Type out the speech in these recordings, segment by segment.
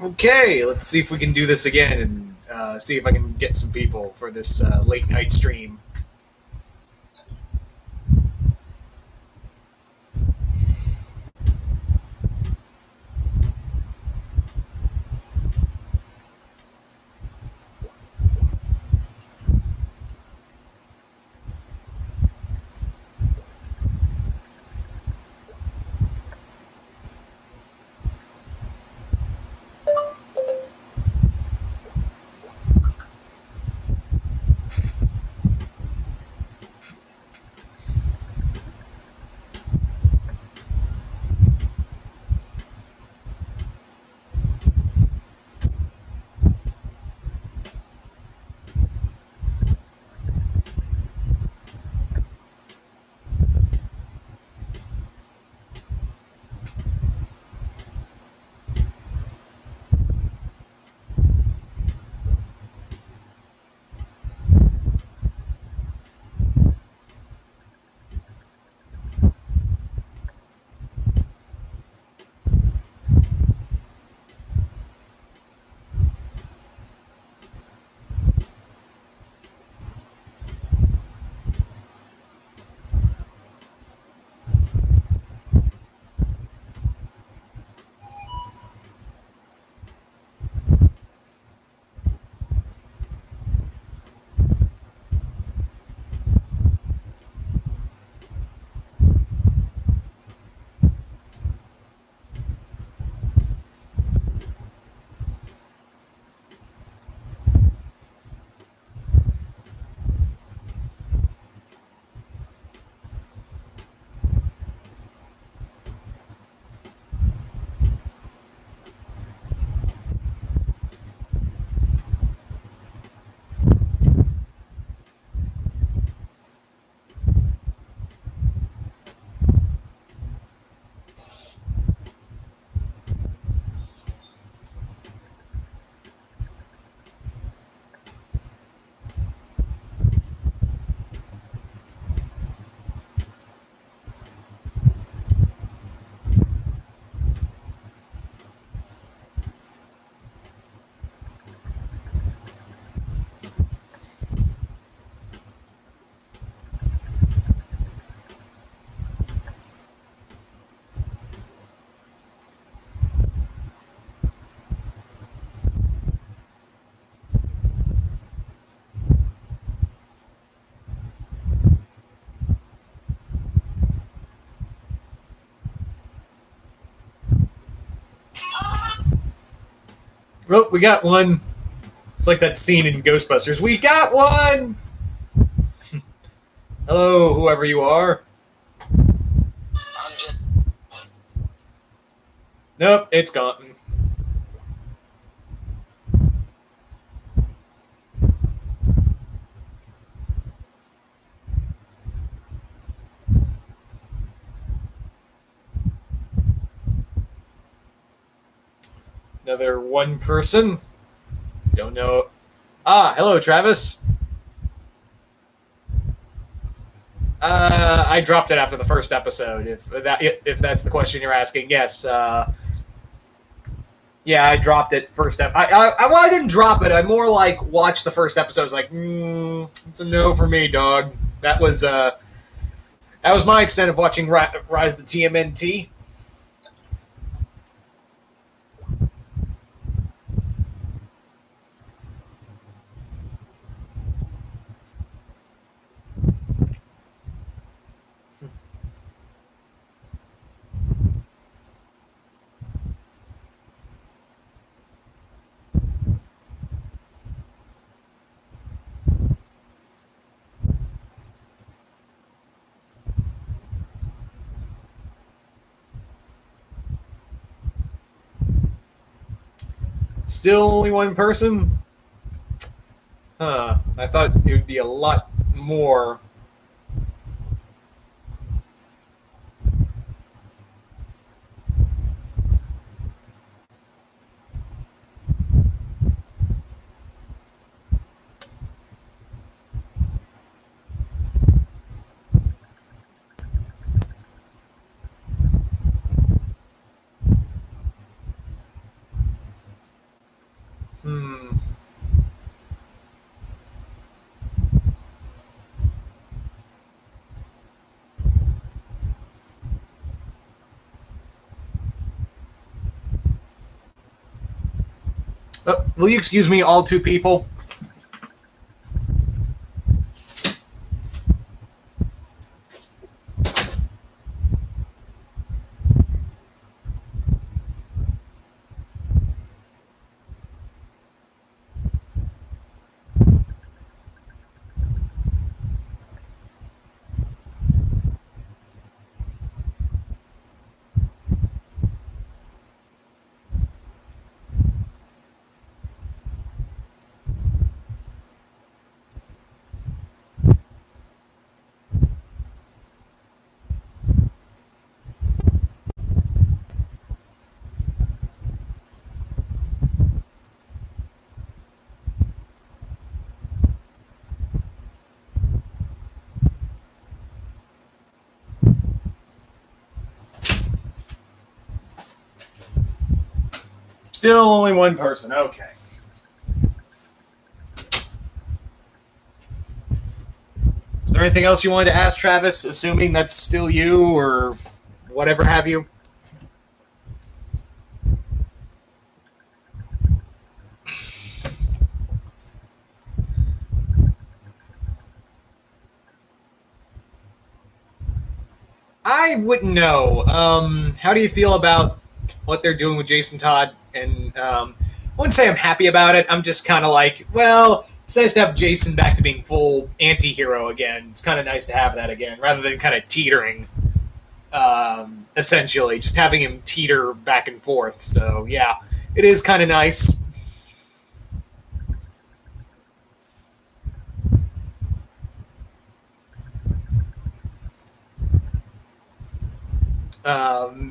Okay, let's see if we can do this again and see if I can get some people for this late night stream. Well, we got one. It's like that scene in Ghostbusters. We got one! Hello, whoever you are. Nope, it's gone. Another one person. Don't know. Ah, hello, Travis. I dropped it after the first episode. If that's the question you're asking, yes. Yeah, I dropped it first. I didn't drop it. I more like watched the first episode. I was like, it's a no for me, dog. That was my extent of watching Rise of the TMNT. Still only one person? Huh. I thought it would be a lot more. Will you excuse me, all two people? Still only one person. Okay. Is there anything else you wanted to ask, Travis? Assuming that's still you or whatever have you. I wouldn't know. How do you feel about what they're doing with Jason Todd? And I wouldn't say I'm happy about it. I'm just kind of like, well, it's nice to have Jason back to being full anti-hero again. It's kind of nice to have that again, rather than kind of teetering. Essentially, just having him teeter back and forth. So yeah, it is kind of nice.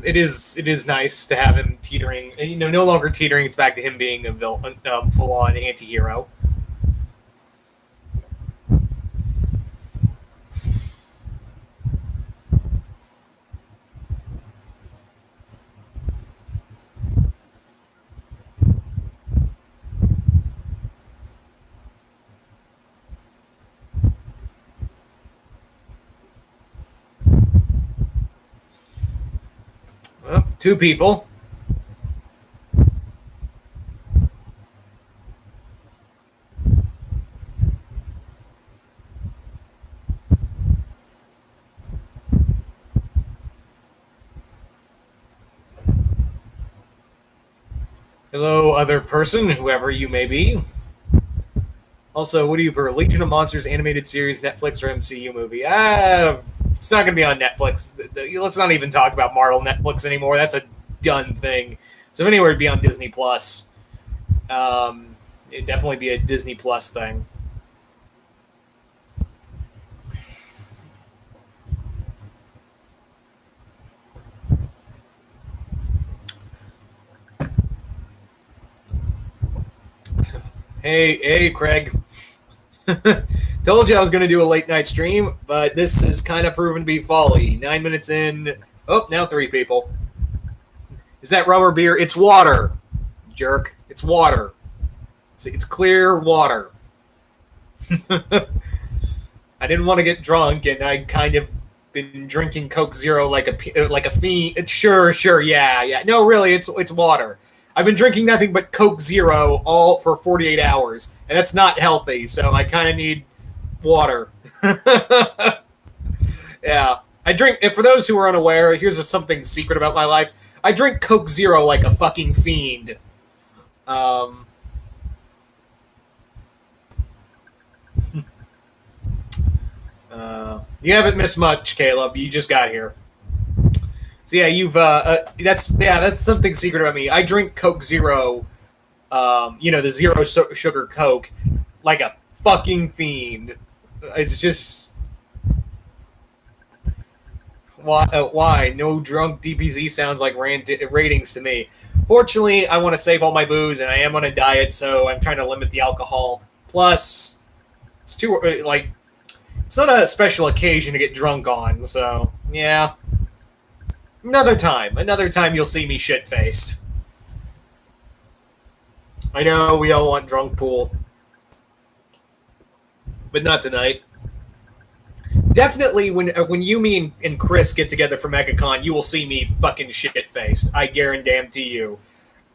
It is nice to have him teetering. No longer teetering. It's back to him being a villain, full on anti-hero. Well, two people. Hello, other person, whoever you may be. Also, what do you prefer? Legion of Monsters animated series, Netflix, or MCU movie? It's not going to be on Netflix. Let's not even talk about Marvel Netflix anymore. That's a done thing. So anywhere, it'd be on Disney Plus. It'd definitely be a Disney Plus thing. Hey, Craig. Told you I was going to do a late night stream, but this has kind of proven to be folly. 9 minutes in. Oh, now three people. Is that rubber beer? It's water, jerk. It's water. It's clear water. I didn't want to get drunk, and I kind of been drinking Coke Zero like a fiend. Sure, yeah. No, really, it's water. I've been drinking nothing but Coke Zero all for 48 hours, and that's not healthy. So I kind of need water. Yeah, I drink. And for those who are unaware, here's something secret about my life. I drink Coke Zero like a fucking fiend. Um, you haven't missed much, Caleb. You just got here. So yeah, that's something secret about me. I drink Coke Zero, the zero sugar Coke, like a fucking fiend. It's just why no drunk DPZ sounds like ratings to me. Fortunately, I want to save all my booze, and I am on a diet, so I'm trying to limit the alcohol. Plus, it's too it's not a special occasion to get drunk on. So yeah. Another time you'll see me shit-faced. I know we all want drunk pool, but not tonight. Definitely when you, me, and Chris get together for MegaCon, you will see me fucking shit-faced. I guarantee you.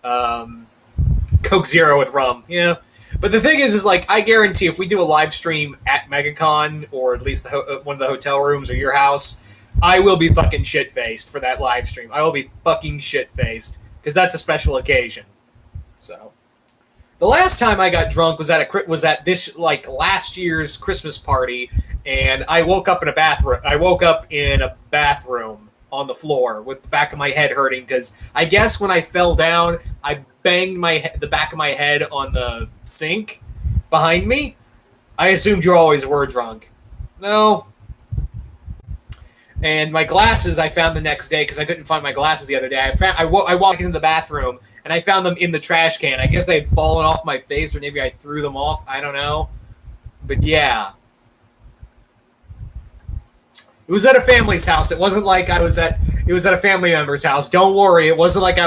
Because Coke Zero with rum. Yeah. But the thing is like, I guarantee if we do a live stream at MegaCon, or at least one of the hotel rooms or your house, I will be fucking shit-faced for that live stream. I will be fucking shit-faced, because that's a special occasion. So, the last time I got drunk was at this, like, last year's Christmas party, and I woke up in a bathroom. I woke up in a bathroom on the floor with the back of my head hurting, because I guess when I fell down, I banged the back of my head on the sink behind me. I assumed you always were drunk. No. And my glasses I found the next day, because I couldn't find my glasses the other day. I walked into the bathroom, and I found them in the trash can. I guess they had fallen off my face, or maybe I threw them off. I don't know. But yeah. It was at a family's house. It wasn't like it was at a family member's house. Don't worry. It wasn't like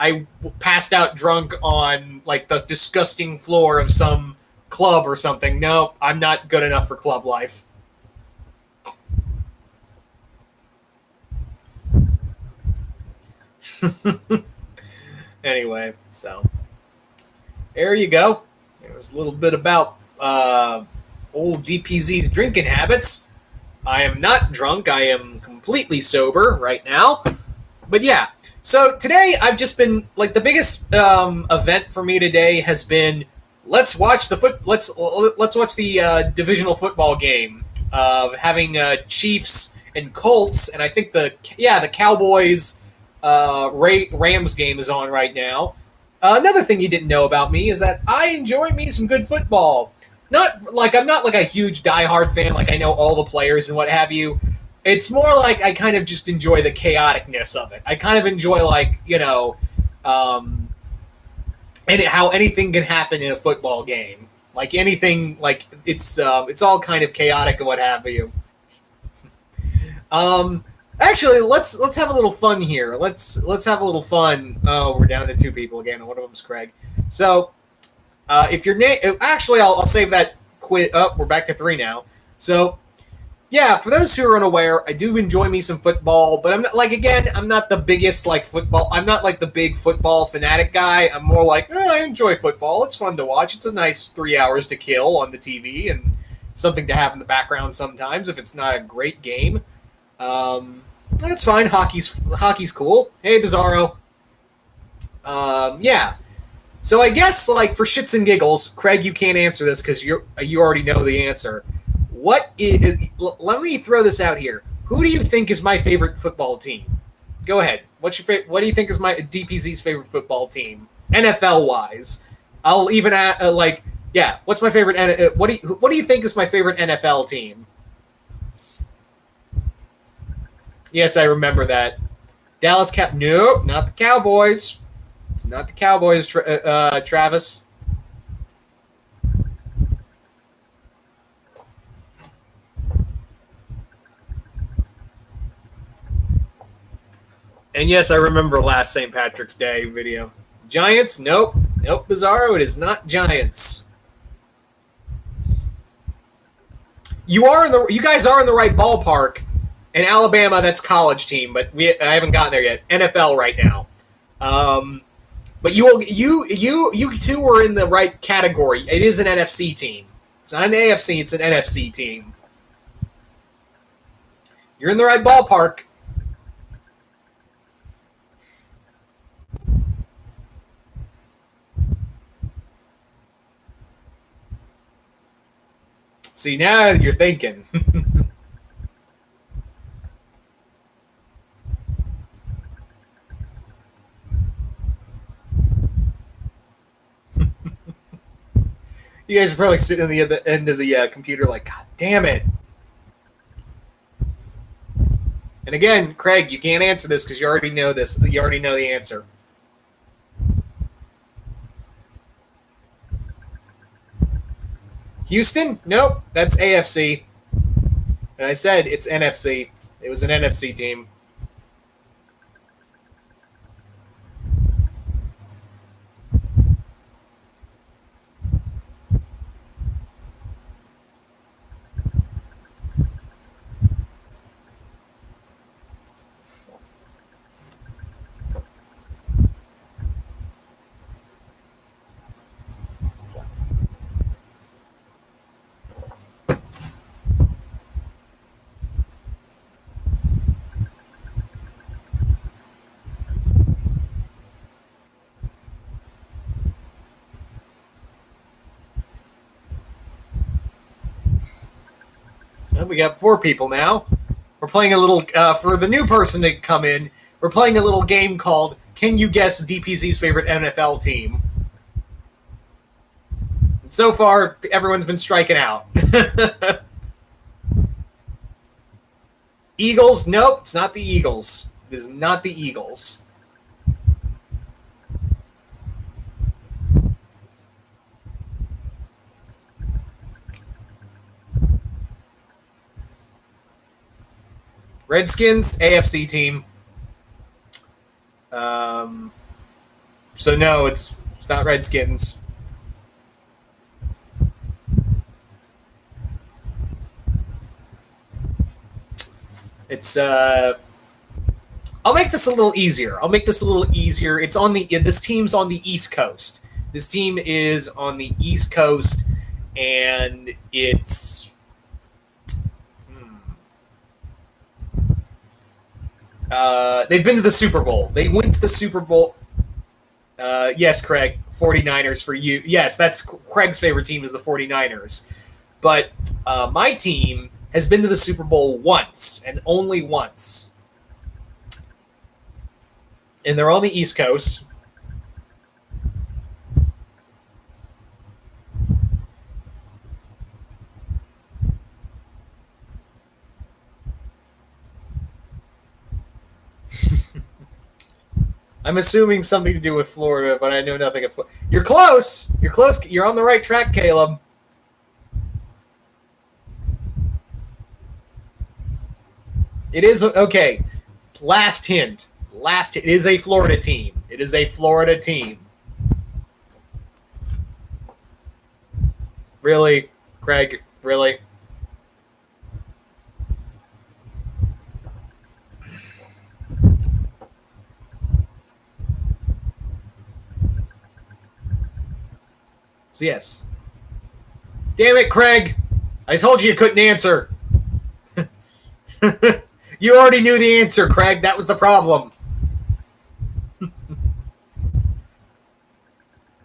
I passed out drunk on, like, the disgusting floor of some club or something. No, I'm not good enough for club life. Anyway, so there you go. There's a little bit about old DPZ's drinking habits. I am not drunk. I am completely sober right now. But yeah, so today I've just been, like, the biggest event for me today has been let's watch the divisional football game of having Chiefs and Colts, and I think the Cowboys Rams game is on right now. Another thing you didn't know about me is that I enjoy me some good football. I'm not like a huge diehard fan, like I know all the players and what have you. It's more like I kind of just enjoy the chaoticness of it. I kind of enjoy, like, and how anything can happen in a football game. Like anything, like it's all kind of chaotic and what have you. Actually, let's have a little fun here. Let's have a little fun. Oh, we're down to 2 people again, and one of them's Craig. So, if your name, actually, I'll save that quit. Oh, we're back to 3 now. So, yeah, for those who are unaware, I do enjoy me some football, but I'm not the biggest, like, football. I'm not like the big football fanatic guy. I'm more like, I enjoy football. It's fun to watch. It's a nice 3 hours to kill on the TV and something to have in the background sometimes if it's not a great game. That's fine. Hockey's cool. Hey, Bizarro. Yeah. So I guess, like, for shits and giggles, Craig, you can't answer this because you already know the answer. Let me throw this out here. Who do you think is my favorite football team? Go ahead. What do you think is my DPZ's favorite football team? NFL wise. I'll even what's my favorite? What do you think is my favorite NFL team? Yes, I remember that. Dallas Nope, not the Cowboys. It's not the Cowboys, Travis. And yes, I remember last St. Patrick's Day video. Giants? Nope. Nope, Bizarro. It is not Giants. You guys are in the right ballpark. In Alabama, that's college team, but I haven't gotten there yet. NFL right now. But you two are in the right category. It is an NFC team. It's not an AFC, it's an NFC team. You're in the right ballpark. See, now you're thinking. You guys are probably sitting at the end of the computer like, God damn it. And again, Craig, you can't answer this because you already know this. You already know the answer. Houston? Nope. That's AFC. And I said it's NFC. It was an NFC team. we got 4 people now. We're playing a little, for the new person to come in, we're playing a little game called Can You Guess DPZ's Favorite NFL Team? So far, everyone's been striking out. Eagles? Nope, it's not the Eagles. It is not the Eagles. Redskins, AFC team. So no, it's not Redskins. It's I'll make this a little easier. It's on this team's on the East Coast. This team is on the East Coast, and it's they've been to the Super Bowl. They went to the Super Bowl. Yes, Craig, 49ers for you. Yes, that's Craig's favorite team is the 49ers. But my team has been to the Super Bowl once, and only once. And they're on the East Coast. I'm assuming something to do with Florida, but I know nothing of Florida. You're close. You're close. You're on the right track, Caleb. It is okay. Last hint. It is a Florida team. It is a Florida team. Really, Craig? Really? So yes. Damn it, Craig! I told you couldn't answer. You already knew the answer, Craig. That was the problem.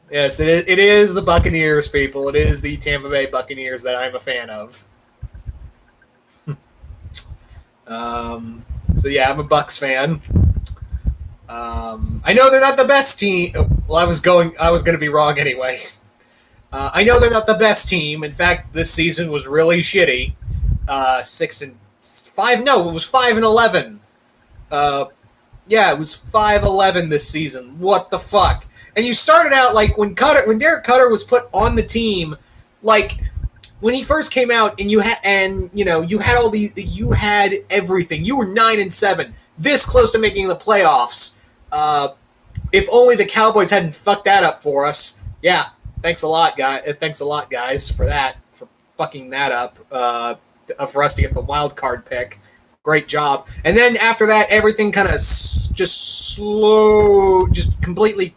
Yes, it is the Buccaneers, people. It is the Tampa Bay Buccaneers that I'm a fan of. So yeah, I'm a Bucs fan. I know they're not the best team. Well, I was going to be wrong anyway. I know they're not the best team. In fact, this season was really shitty. 6-5. No, it was 5-11. Yeah, it was 5-11 this season. What the fuck? And you started out like when Derek Cutter was put on the team, like when he first came out, and you had everything. You were 9-7, this close to making the playoffs. If only the Cowboys hadn't fucked that up for us. Yeah, thanks a lot, guys, for that, for fucking that up. For us to get the wild card pick. Great job. And then after that, everything kind of just completely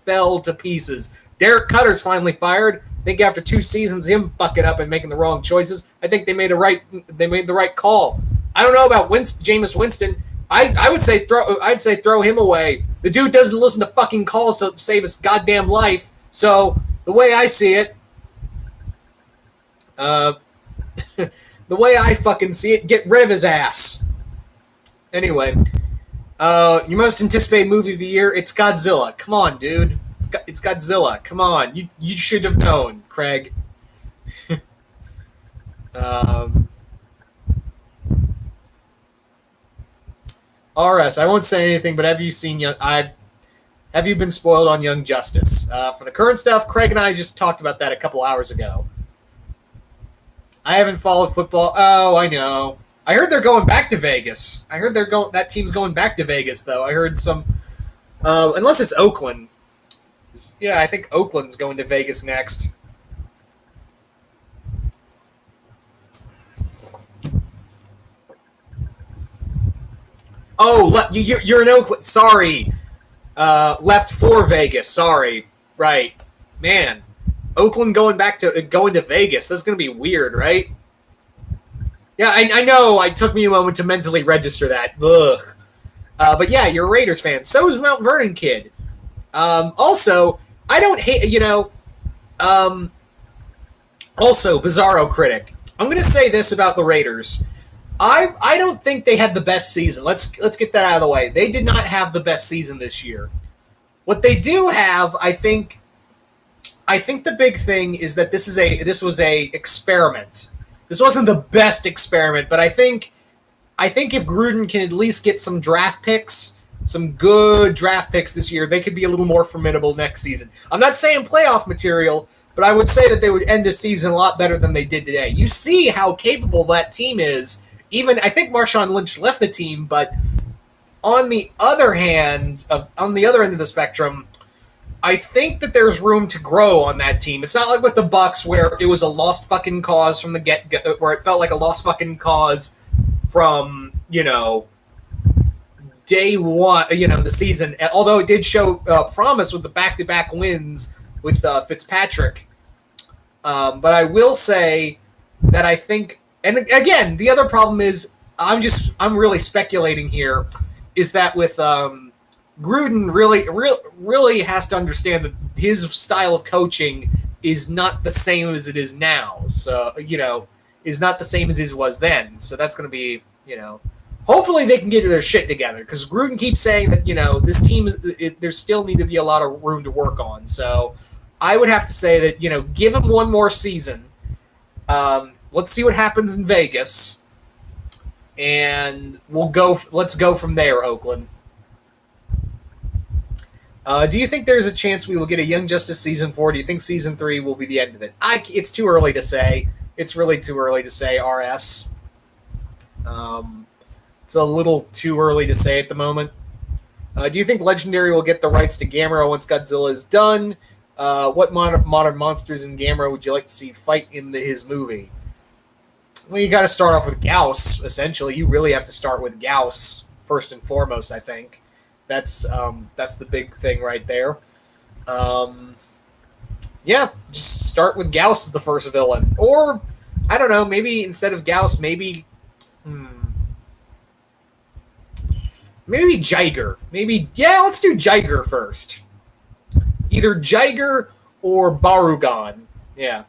fell to pieces. Derek Cutter's finally fired. I think after 2 seasons, him fucking up and making the wrong choices, I think they made the right call. I don't know about Jameis Winston. I'd say throw him away. The dude doesn't listen to fucking calls to save his goddamn life. So the way I see it, the way I fucking see it, get rid of his ass. Anyway, your most anticipated movie of the year, it's Godzilla. Come on, dude. It's Godzilla. Come on. You should have known, Craig. RS, I won't say anything, but have you been spoiled on Young Justice? For the current stuff, Craig and I just talked about that a couple hours ago. I haven't followed football. Oh, I know. I heard they're going back to Vegas. I heard that team's going back to Vegas, though. I heard some, unless it's Oakland. Yeah, I think Oakland's going to Vegas next. Oh, you're in Oakland. Sorry. Left for Vegas. Sorry. Right. Man. Oakland going to Vegas. That's going to be weird, right? Yeah, I know. It took me a moment to mentally register that. Ugh. But yeah, you're a Raiders fan. So is Mount Vernon kid. Also, I don't hate, also, Bizarro Critic. I'm going to say this about the Raiders. I don't think they had the best season. Let's get that out of the way. They did not have the best season this year. What they do have, I think the big thing is that this was a experiment. This wasn't the best experiment, but I think if Gruden can at least get some draft picks, some good draft picks this year, they could be a little more formidable next season. I'm not saying playoff material, but I would say that they would end the season a lot better than they did today. You see how capable that team is. Even I think Marshawn Lynch left the team, but on the other end of the spectrum, I think that there's room to grow on that team. It's not like with the Bucks where it was a lost fucking cause from the get-go, where it felt like a lost fucking cause from, day one, the season. Although it did show promise with the back-to-back wins with Fitzpatrick. But I will say that I think, and again, the other problem is, I'm really speculating here, is that with Gruden really has to understand that his style of coaching is not the same as it is now. So, is not the same as it was then. So that's going to be, hopefully they can get their shit together, because Gruden keeps saying that, this team, there still need to be a lot of room to work on. So I would have to say that, give him one more season. Let's see what happens in Vegas. And let's go from there, Oakland. Do you think there's a chance we will get a Young Justice Season 4? Do you think Season 3 will be the end of it? It's too early to say. It's really too early to say, RS. It's a little too early to say at the moment. Do you think Legendary will get the rights to Gamera once Godzilla is done? What modern monsters in Gamera would you like to see fight in his movie? Well, you got to start off with Gauss, essentially. You really have to start with Gauss, first and foremost, I think. That's the big thing right there. Yeah, just start with Gauss as the first villain. Or, I don't know, maybe instead of Gauss, maybe Jiger. Let's do Jiger first. Either Jiger or Barugan. Yeah.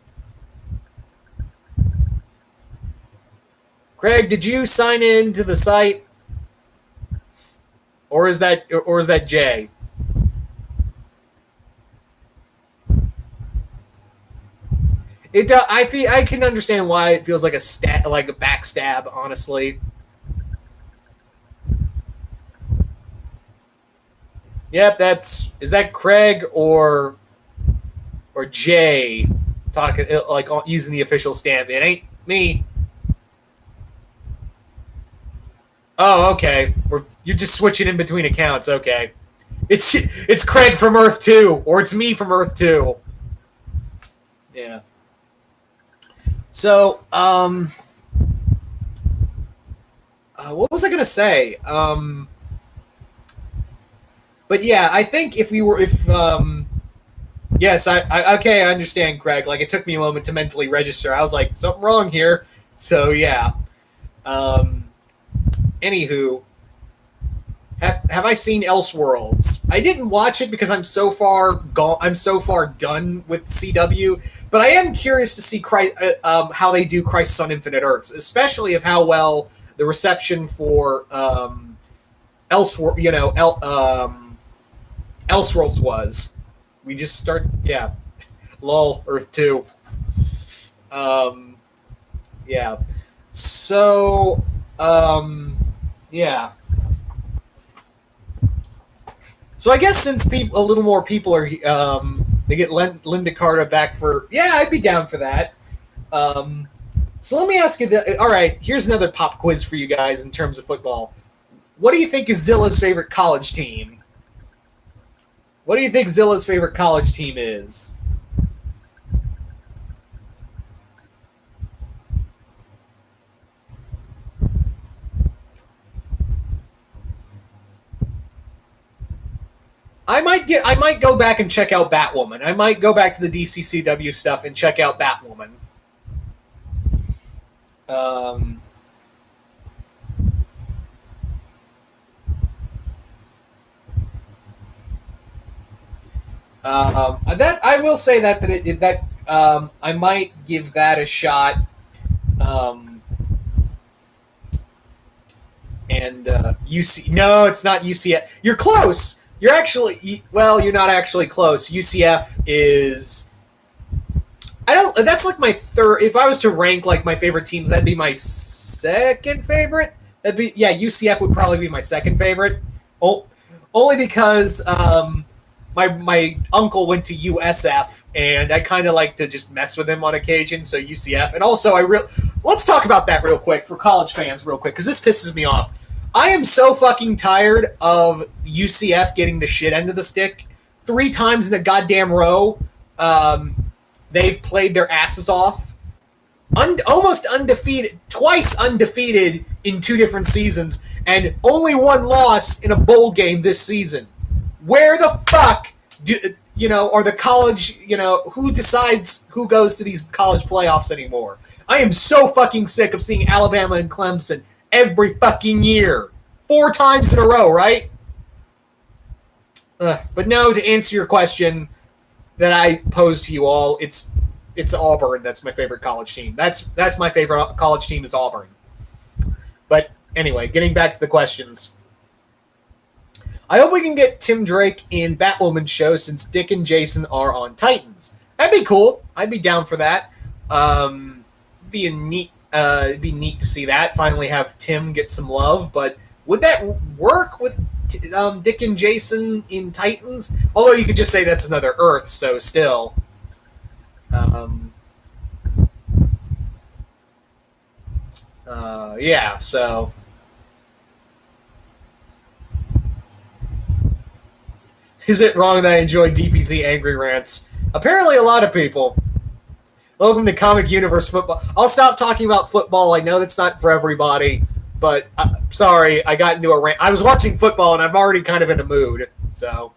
Craig, did you sign in to the site? Or is that Jay? I can understand why it feels like a backstab, honestly. Yep, is that Craig or Jay talking using the official stamp? It ain't me. Oh, okay. You're just switching in between accounts. Okay, it's Craig from Earth 2, or it's me from Earth 2. Yeah. So, what was I gonna say? But yeah, I think yes, I understand, Craig. Like, it took me a moment to mentally register. I was like, something wrong here. So yeah. Anywho, have I seen Elseworlds? I didn't watch it because I'm so far done with CW. But I am curious to see how they do Crisis on Infinite Earths, especially of how well the reception for Elseworlds was. We just start, yeah. Lol, Earth 2. Yeah. So, yeah. So I guess since a little more people are, they get Linda Carter back for, yeah, I'd be down for that. So let me ask you, all right, here's another pop quiz for you guys in terms of football. What do you think is Zilla's favorite college team? What do you think Zilla's favorite college team is? I might go back and check out Batwoman. I might go back to the DCCW stuff and check out Batwoman. That I will say that I might give that a shot. Um, and UC. No, it's not UCF. You're close. You're actually well. You're not actually close. UCF is. I don't. That's like my third. If I was to rank like my favorite teams, that'd be my second favorite. That'd be UCF would probably be my second favorite. Only because my uncle went to USF, and I kind of like to just mess with him on occasion. So UCF, and also let's talk about that real quick for college fans, real quick, because this pisses me off. I am so fucking tired of UCF getting the shit end of the stick 3 times in a goddamn row. They've played their asses off, almost undefeated, twice undefeated in 2 different seasons, and only 1 loss in a bowl game this season. Where the fuck are the college, who decides who goes to these college playoffs anymore? I am so fucking sick of seeing Alabama and Clemson every fucking year. 4 times in a row, right? But no, to answer your question that I posed to you all, it's Auburn. That's my favorite college team. That's my favorite college team is Auburn. But anyway, getting back to the questions. I hope we can get Tim Drake in Batwoman's show since Dick and Jason are on Titans. That'd be cool. I'd be down for that. It'd be neat to see that. Finally have Tim get some love. But would that work with Dick and Jason in Titans? Although you could just say that's another Earth, so still. Yeah, so. Is it wrong that I enjoy DPZ angry rants? Apparently a lot of people. Welcome to Comic Universe Football. I'll stop talking about football. I know that's not for everybody, but sorry, I got into a rant. I was watching football and I'm already kind of in a mood, so.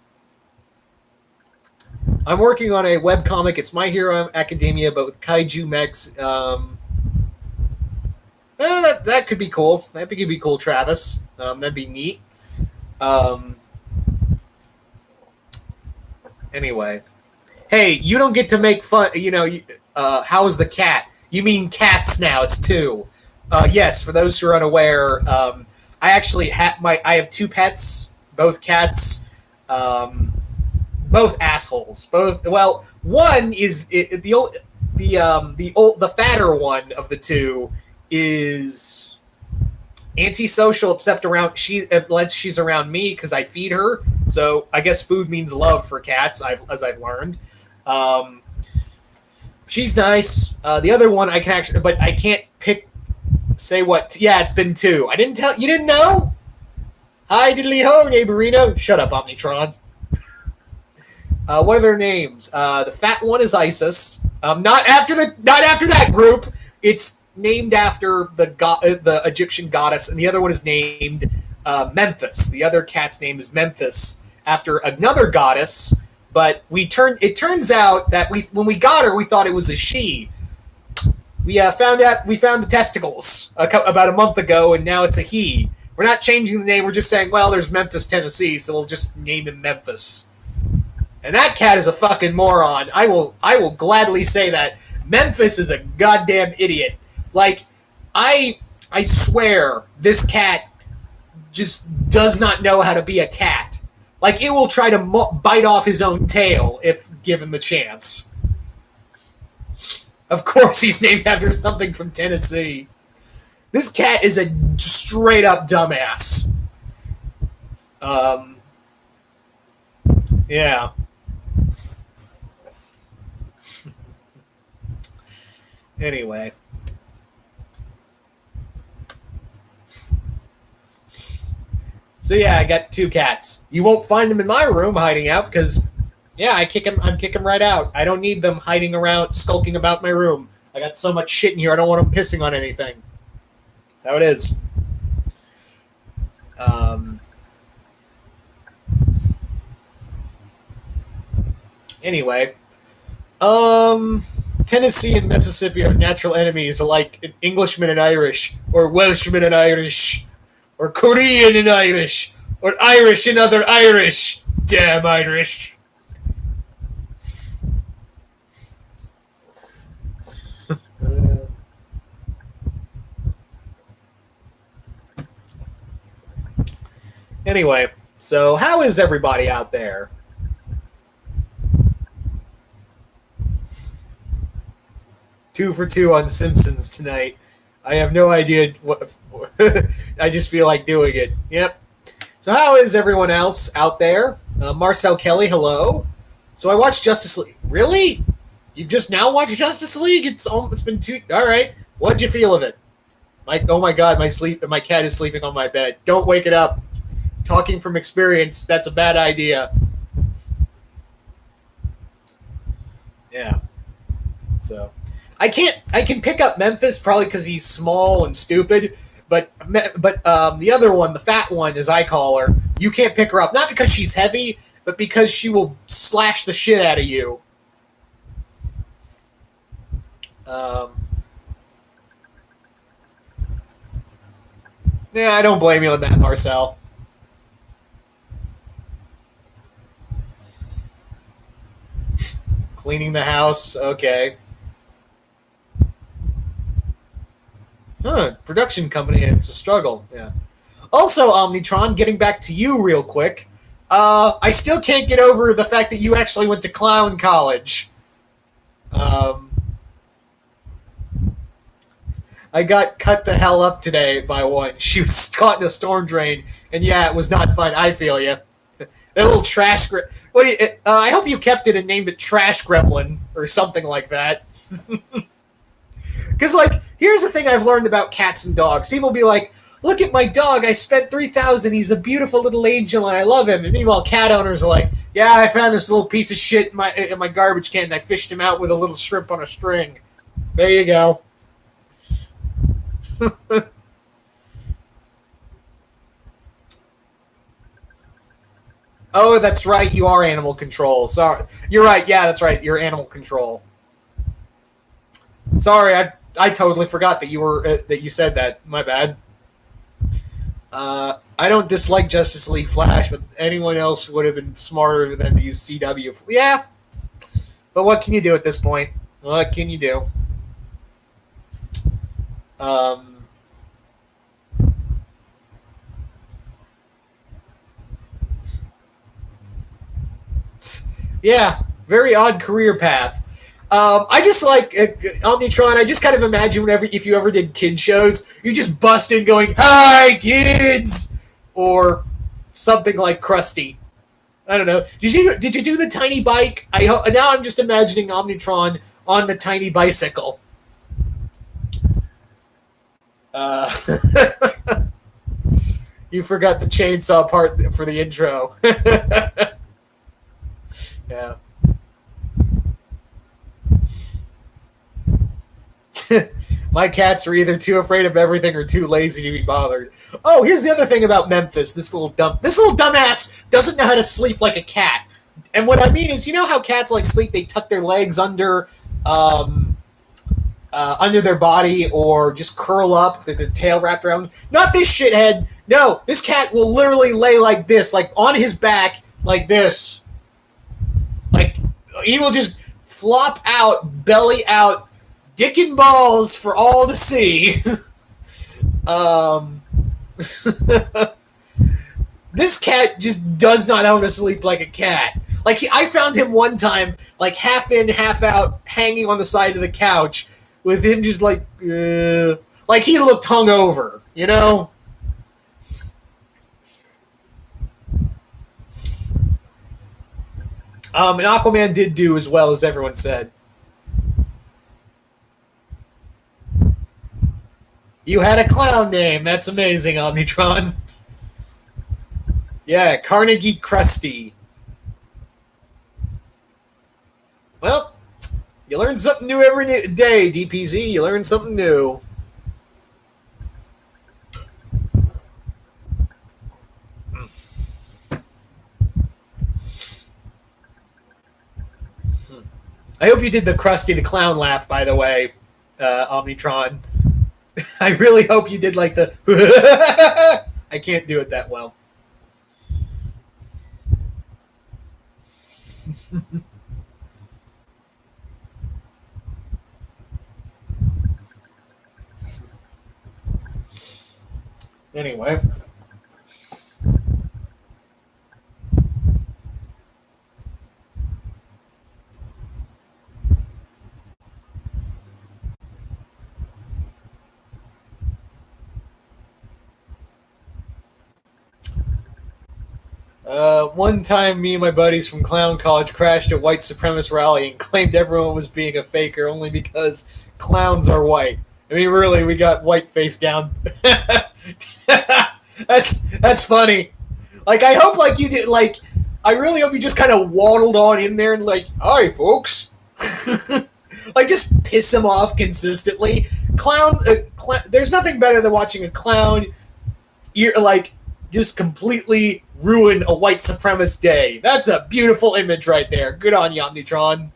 I'm working on a webcomic. It's My Hero Academia, but with kaiju mechs. That could be cool. That could be cool, Travis. That'd be neat. Anyway. Hey, you don't get to make fun, how's the cat? You mean cats now, it's 2. Yes, for those who are unaware, I actually I have 2 pets, both cats, both assholes. One is the fatter one of the 2 is antisocial except she's around me because I feed her. So I guess food means love for cats, as I've learned. She's nice. The other one I can actually, but I can't say what. Yeah, it's been 2. I didn't tell you. Didn't know. Hi, diddly ho, neighborino. Shut up, Omnitron. What are their names? The fat one is Isis. Not after that group. It's named after the Egyptian goddess, and the other one is named Memphis. The other cat's name is Memphis after another goddess. But it turns out that when we got her, we thought it was a she. We found the testicles about a month ago, and now it's a he. We're not changing the name. We're just saying, well, there's Memphis, Tennessee, so we'll just name him Memphis. And that cat is a fucking moron. I will gladly say that. Memphis is a goddamn idiot. Like, I swear this cat just does not know how to be a cat. Like, it will try to bite off his own tail if given the chance. Of course he's named after something from Tennessee. This cat is a straight-up dumbass. Yeah. Anyway. So yeah, I got 2 cats. You won't find them in my room hiding out because, yeah, I'm kick them right out. I don't need them hiding around, skulking about my room. I got so much shit in here, I don't want them pissing on anything. That's how it is. Anyway. Tennessee and Mississippi are natural enemies, like Englishmen and Irish, or Welshmen and Irish, or Korean and Irish, or Irish and other Irish. Damn Irish. Anyway, so how is everybody out there? 2 for 2 on Simpsons tonight. I have no idea what. I just feel like doing it. Yep. So how is everyone else out there? Marcel Kelly, hello. So I watched Justice League. Really? You just now watched Justice League? It's been 2. All right. What'd you feel of it? Oh my God, my cat is sleeping on my bed. Don't wake it up. Talking from experience, that's a bad idea. Yeah. So I can pick up Memphis probably because he's small and stupid. But the other one, the fat one, as I call her, you can't pick her up. Not because she's heavy, but because she will slash the shit out of you. Yeah, I don't blame you on that, Marcel. Cleaning the house, okay. Huh, production company, and it's a struggle, yeah. Also, Omnitron, getting back to you real quick, I still can't get over the fact that you actually went to clown college. I got cut the hell up today by one. She was caught in a storm drain, and yeah, it was not fun. I feel you. That little trash. What do you? I hope you kept it and named it Trash Gremlin or something like that. Because, like, here's the thing I've learned about cats and dogs. People be like, "Look at my dog. I spent $3,000. He's a beautiful little angel, and I love him." And meanwhile, cat owners are like, "Yeah, I found this little piece of shit in my garbage can. And I fished him out with a little shrimp on a string." There you go. Oh, that's right. You are animal control. Sorry, you're right. Yeah, that's right. You're animal control. Sorry, I totally forgot that you said that. My bad. I don't dislike Justice League Flash, but anyone else would have been smarter than to use CW. Yeah, but what can you do at this point? What can you do? Um, yeah, very odd career path. I just like Omnitron. I just kind of imagine whenever if you ever did kid shows, you just bust in going, "Hi, kids," or something like Krusty. I don't know. Did you do the tiny bike? Now I'm just imagining Omnitron on the tiny bicycle. Uh, you forgot the chainsaw part for the intro. Yeah. My cats are either too afraid of everything or too lazy to be bothered. Oh, here's the other thing about Memphis. This little dumbass doesn't know how to sleep like a cat. And what I mean is, you know how cats like sleep? They tuck their legs under their body or just curl up with the tail wrapped around. Not this shithead. No, this cat will literally lay like this, like on his back, like this. Like he will just flop out, belly out, dick and balls for all to see. This cat just does not know how to sleep like a cat. Like I found him one time, like half in, half out, hanging on the side of the couch, with him just like he looked hungover, you know. And Aquaman did do as well as everyone said. You had a clown name. That's amazing, Omnitron. Yeah, Carnegie Krusty. Well, you learn something new every day, DPZ. You learn something new. I hope you did the Krusty the Clown laugh, by the way, Omnitron. I really hope you did like the... I can't do it that well. Anyway. One time, me and my buddies from Clown College crashed a white supremacist rally and claimed everyone was being a faker only because clowns are white. I mean, really, we got white face down. That's funny. Like, I hope like you did. Like, I really hope you just kind of waddled on in there and like, "Hi, folks." Like, just piss them off consistently. There's nothing better than watching a clown. You're like just completely ruin a white supremacist day. That's a beautiful image right there. Good on you, Omnitron.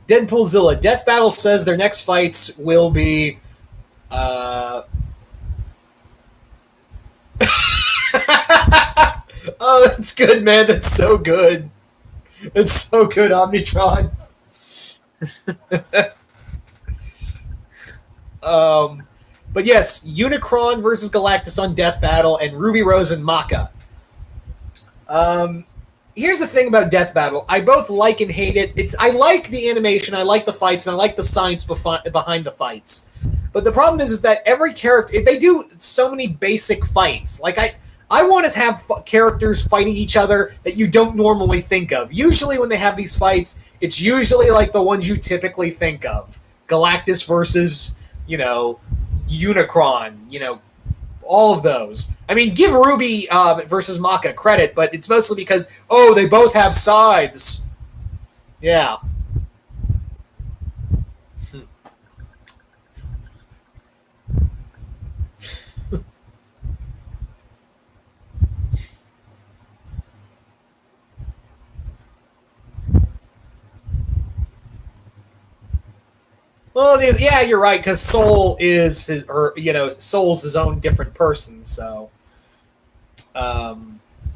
Deadpoolzilla. Death Battle says their next fights will be oh, that's good, man. That's so good. That's so good, Omnitron. But yes, Unicron versus Galactus on Death Battle, and Ruby Rose and Maka. Here's the thing about Death Battle. I both like and hate it. I like the animation, I like the fights, and I like the science behind the fights. But the problem is that every character, they do so many basic fights. Like, I want to have characters fighting each other that you don't normally think of. Usually when they have these fights, it's usually like the ones you typically think of. Galactus versus, Unicron, all of those. I mean, give Ruby versus Maka credit, but it's mostly because, they both have sides. Yeah. Well, yeah, you're right, because Soul is Soul's his own different person, so. I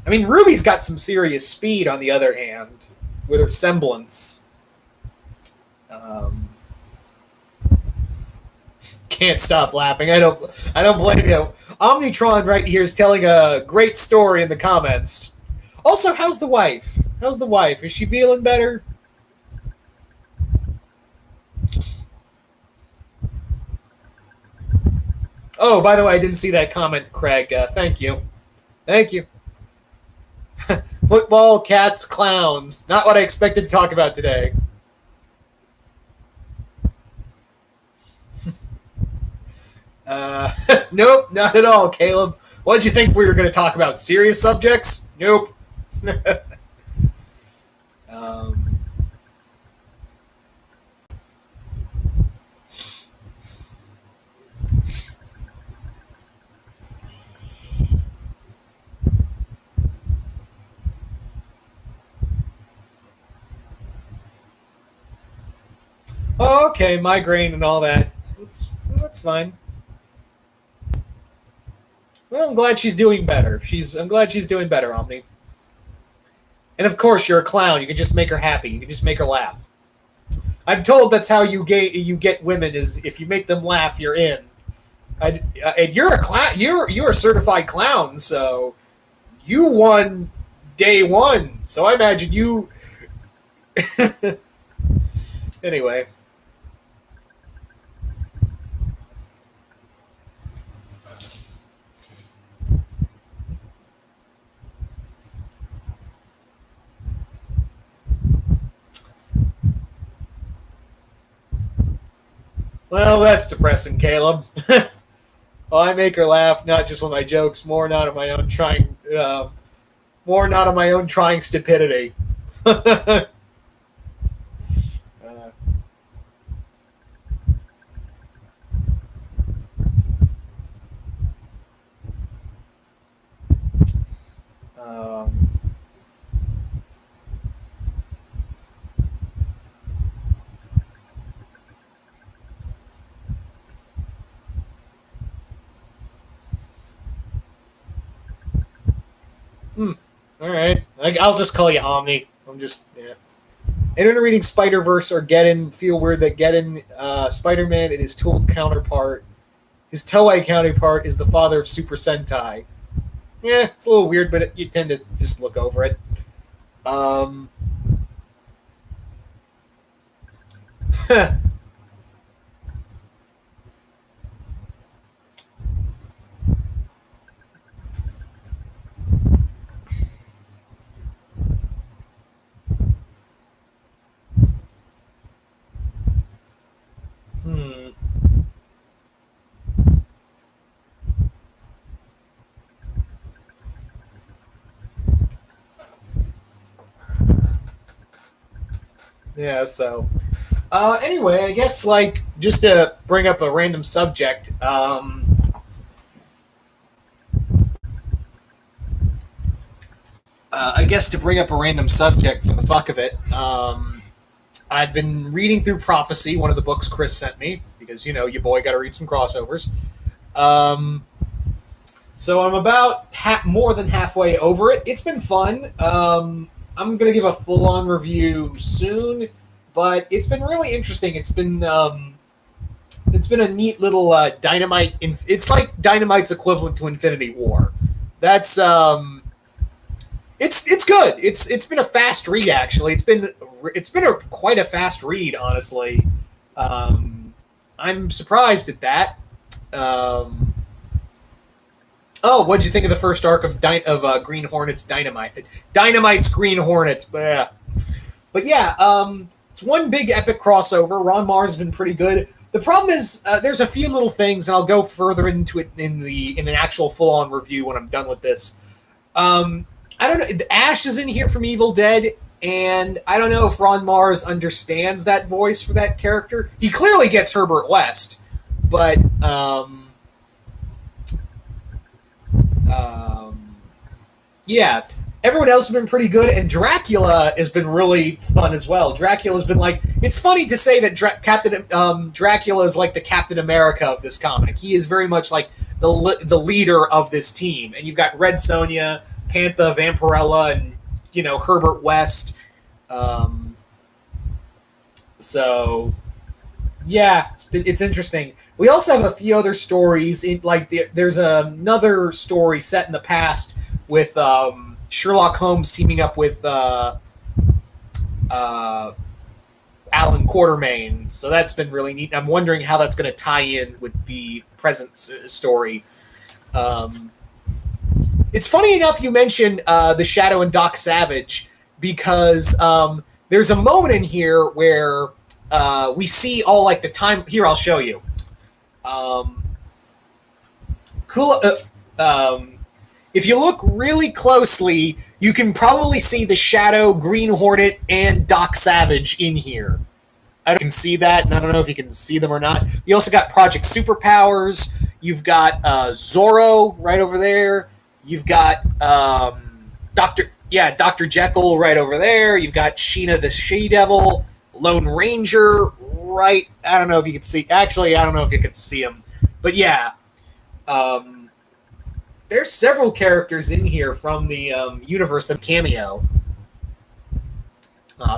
mean, Ruby's got some serious speed, on the other hand, with her semblance. Can't stop laughing. I don't blame you. Omnitron right here is telling a great story in the comments. Also, how's the wife? Is she feeling better? Oh, by the way, I didn't see that comment, Craig. Thank you. Football, cats, clowns. Not what I expected to talk about today. Nope, not at all, Caleb. What did you think we were going to talk about? Serious subjects? Nope. Oh, okay, migraine and all that. That's fine. Well, I'm glad she's doing better. I'm glad she's doing better, Omni. And of course, you're a clown. You can just make her happy. You can just make her laugh. I'm told that's how you get women, is if you make them laugh, you're in. And you're a clown. You're a certified clown, so you won day one. So I imagine you. Anyway. Well, that's depressing, Caleb. Well, I make her laugh, not just with my jokes, more not of my own trying stupidity. All right, I'll just call you Omni. Anyone reading Spider-Verse or Geddon feel weird that Geddon, Spider-Man, and his Toei counterpart is the father of Super Sentai. Yeah, it's a little weird, but you tend to just look over it. Yeah. So anyway, I guess like just to bring up a random subject. I guess to bring up a random subject for the fuck of it. I've been reading through Prophecy, one of the books Chris sent me, because you know your boy got to read some crossovers. Um, so I'm about more than halfway over it. It's been fun. I'm gonna give a full-on review soon, but it's been really interesting. It's been a neat little Dynamite. It's like Dynamite's equivalent to Infinity War. That's it's good. It's been a fast read actually. It's been a quite a fast read honestly. I'm surprised at that. Um, oh, what did you think of the first arc of Green Hornet's Dynamite? Dynamite's Green Hornet. But yeah, it's one big epic crossover. Ron Mars has been pretty good. The problem is there's a few little things, and I'll go further into it in an actual full on review when I'm done with this. Um, I don't know. Ash is in here from Evil Dead, and I don't know if Ron Mars understands that voice for that character. He clearly gets Herbert West, but um, yeah, everyone else has been pretty good, and Dracula has been really fun as well. Dracula's been like, it's funny to say that Dracula is like the Captain America of this comic. He is very much like the leader of this team, and you've got Red Sonja, Pantha, Vampirella, and you know Herbert West. Um, so yeah, it's interesting. We also have a few other stories. There's another story set in the past with Sherlock Holmes teaming up with uh, Alan Quartermain. So that's been really neat. I'm wondering how that's going to tie in with the present story. Um, it's funny enough you mentioned the Shadow and Doc Savage because there's a moment in here where we see all like the time. Here, I'll show you. Um, cool. If you look really closely, you can probably see the Shadow, Green Hornet, and Doc Savage in here. I can see that, and I don't know if you can see them or not. You also got Project Superpowers. You've got Zorro right over there. You've got Dr. Jekyll right over there. You've got Sheena the She-Devil, Lone Ranger right. I don't know if you can see. Actually, I don't know if you can see him, but yeah. There's several characters in here from the universe that cameo.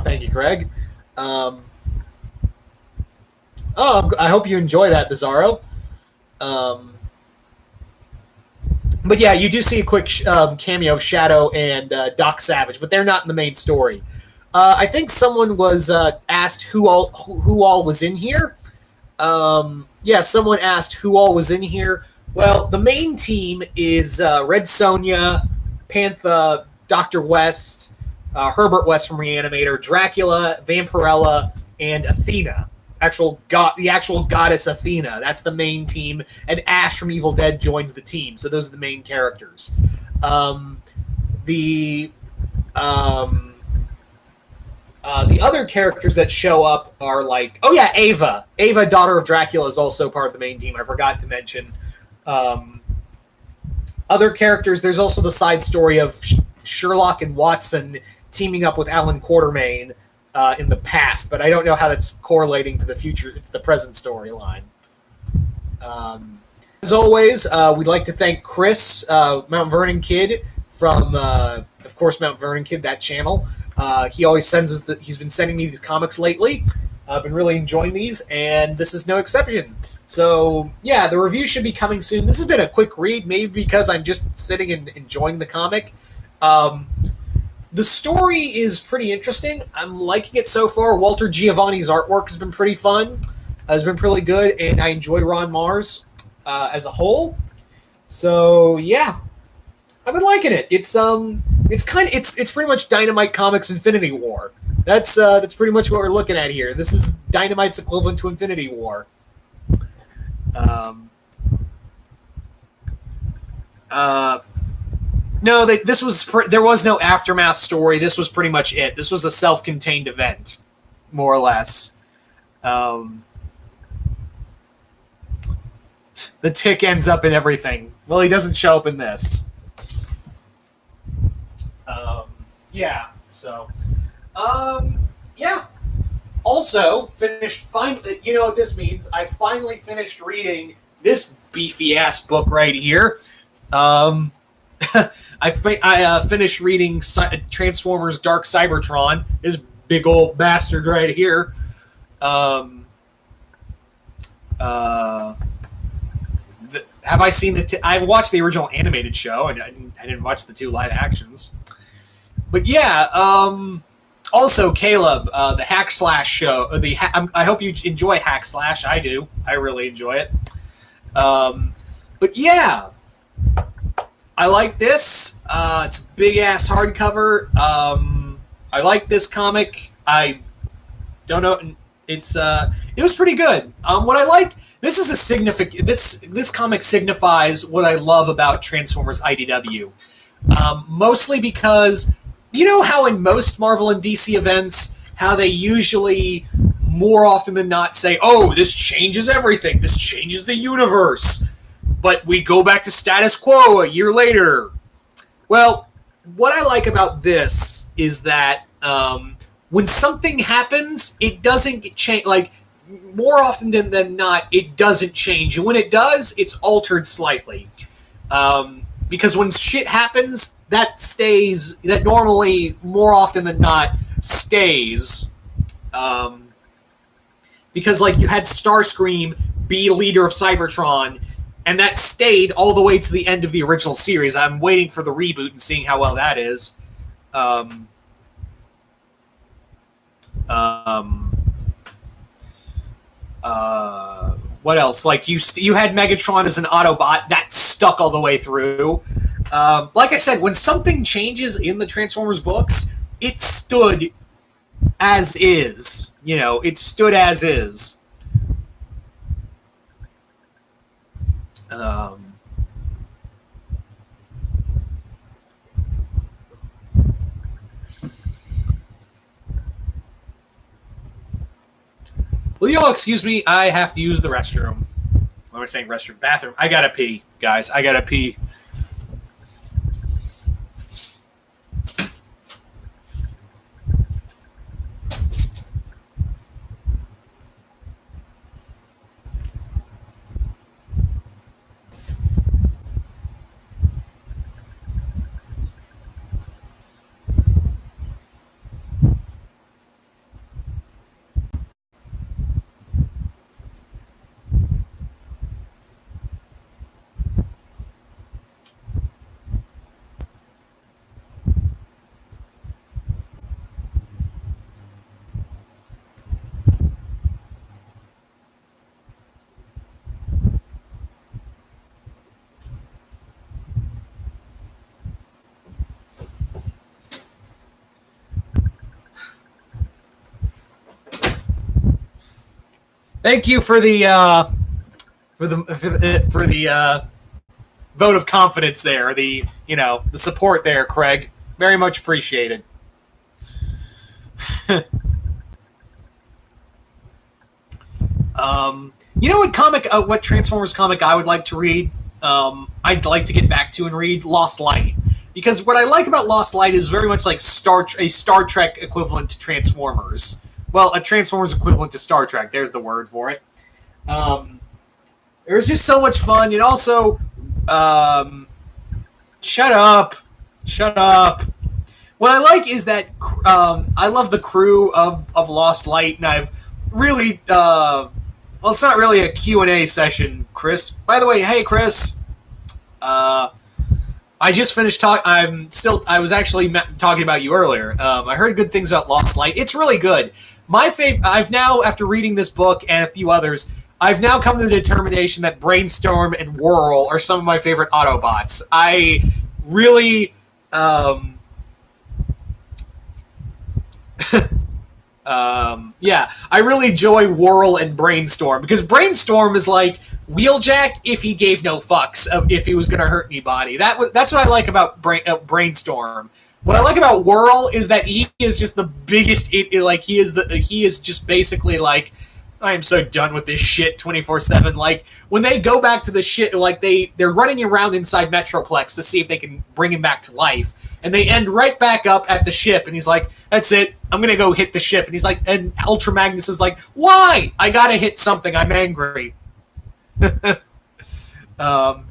Thank you, Craig. I hope you enjoy that, Bizarro. Um, but yeah, you do see a quick cameo of Shadow and Doc Savage, but they're not in the main story. I think someone was asked who all was in here. Yeah, someone asked who all was in here. Well, the main team is Red Sonja, Pantha, Dr. West, Herbert West from Reanimator, Dracula, Vampirella, and Athena. The actual goddess Athena. That's the main team, and Ash from Evil Dead joins the team. So those are the main characters. The other characters that show up are like, oh yeah, Ava. Ava, daughter of Dracula, is also part of the main team. I forgot to mention. Other characters, there's also the side story of Sherlock and Watson teaming up with Alan Quartermain in the past, but I don't know how that's correlating to the future. It's the present storyline. As always, we'd like to thank Chris, Mount Vernon Kid, from, of course, Mount Vernon Kid, that channel. He always sends us he's been sending me these comics lately. I've been really enjoying these, and this is no exception. So, yeah, the review should be coming soon. This has been a quick read, maybe because I'm just sitting and enjoying the comic. The story is pretty interesting. I'm liking it so far. Walter Giovanni's artwork has been pretty fun. Has been pretty good, and I enjoy Ron Mars as a whole. So, yeah, I've been liking it. It's pretty much Dynamite Comics Infinity War. That's pretty much what we're looking at here. This is Dynamite's equivalent to Infinity War. No, there was no aftermath story. This was pretty much it. This was a self-contained event. more or less. The tick ends up in everything. Well, he doesn't show up in this. Yeah. So, yeah. Also, finally, you know what this means? I finally finished reading this beefy ass book right here. I finished reading Transformers Dark Cybertron. This big old bastard right here. Have I seen I've watched the original animated show, and I didn't watch the 2 live actions. But yeah, also Caleb, the Hack Slash show. I hope you enjoy Hack Slash. I do. I really enjoy it. But yeah, I like this. It's a big ass hardcover. I like this comic. I don't know. It was pretty good. What I like. This is a significant. This comic signifies what I love about Transformers IDW. Mostly because you know how in most Marvel and DC events, how they usually more often than not say, "Oh, this changes everything. This changes the universe." But we go back to status quo a year later. Well, what I like about this is that when something happens, it doesn't change. Like, more often than not, it doesn't change. And when it does, it's altered slightly. Because when shit happens, that stays. That normally, more often than not, stays. Because, like, you had Starscream be leader of Cybertron, and that stayed all the way to the end of the original series. I'm waiting for the reboot and seeing how well that is. What else? Like, you had Megatron as an Autobot. That stuck all the way through. Like I said, when something changes in the Transformers books, it stood as is. You know, it stood as is. Leo, excuse me, I have to use the restroom. What am I saying? Restroom, bathroom. I gotta pee, guys. I gotta pee. Thank you for the vote of confidence there. The support there, Craig. Very much appreciated. You know what Transformers comic I would like to read? I'd like to get back to and read Lost Light, because what I like about Lost Light is very much like a Star Trek equivalent to Transformers. Well, a Transformers equivalent to Star Trek. There's the word for it. It was just so much fun. And also, shut up. What I like is that I love the crew of Lost Light, and I've really... well, it's not really a Q&A session, Chris. By the way, hey, Chris. I just finished talking. I was actually talking about you earlier. I heard good things about Lost Light. It's really good. My favorite. I've now, after reading this book and a few others, I've now come to the determination that Brainstorm and Whirl are some of my favorite Autobots. I really. Yeah, I really enjoy Whirl and Brainstorm, because Brainstorm is like Wheeljack if he gave no fucks if he was going to hurt anybody. That's what I like about Brainstorm. What I like about Whirl is that he is just the biggest. Like he is just basically like, I am so done with this shit 24/7. Like when they go back to the shit, like they're running around inside Metroplex to see if they can bring him back to life, and they end right back up at the ship, and he's like, "That's it, I'm gonna go hit the ship." And he's like, and Ultra Magnus is like, "Why? I gotta hit something. I'm angry." um.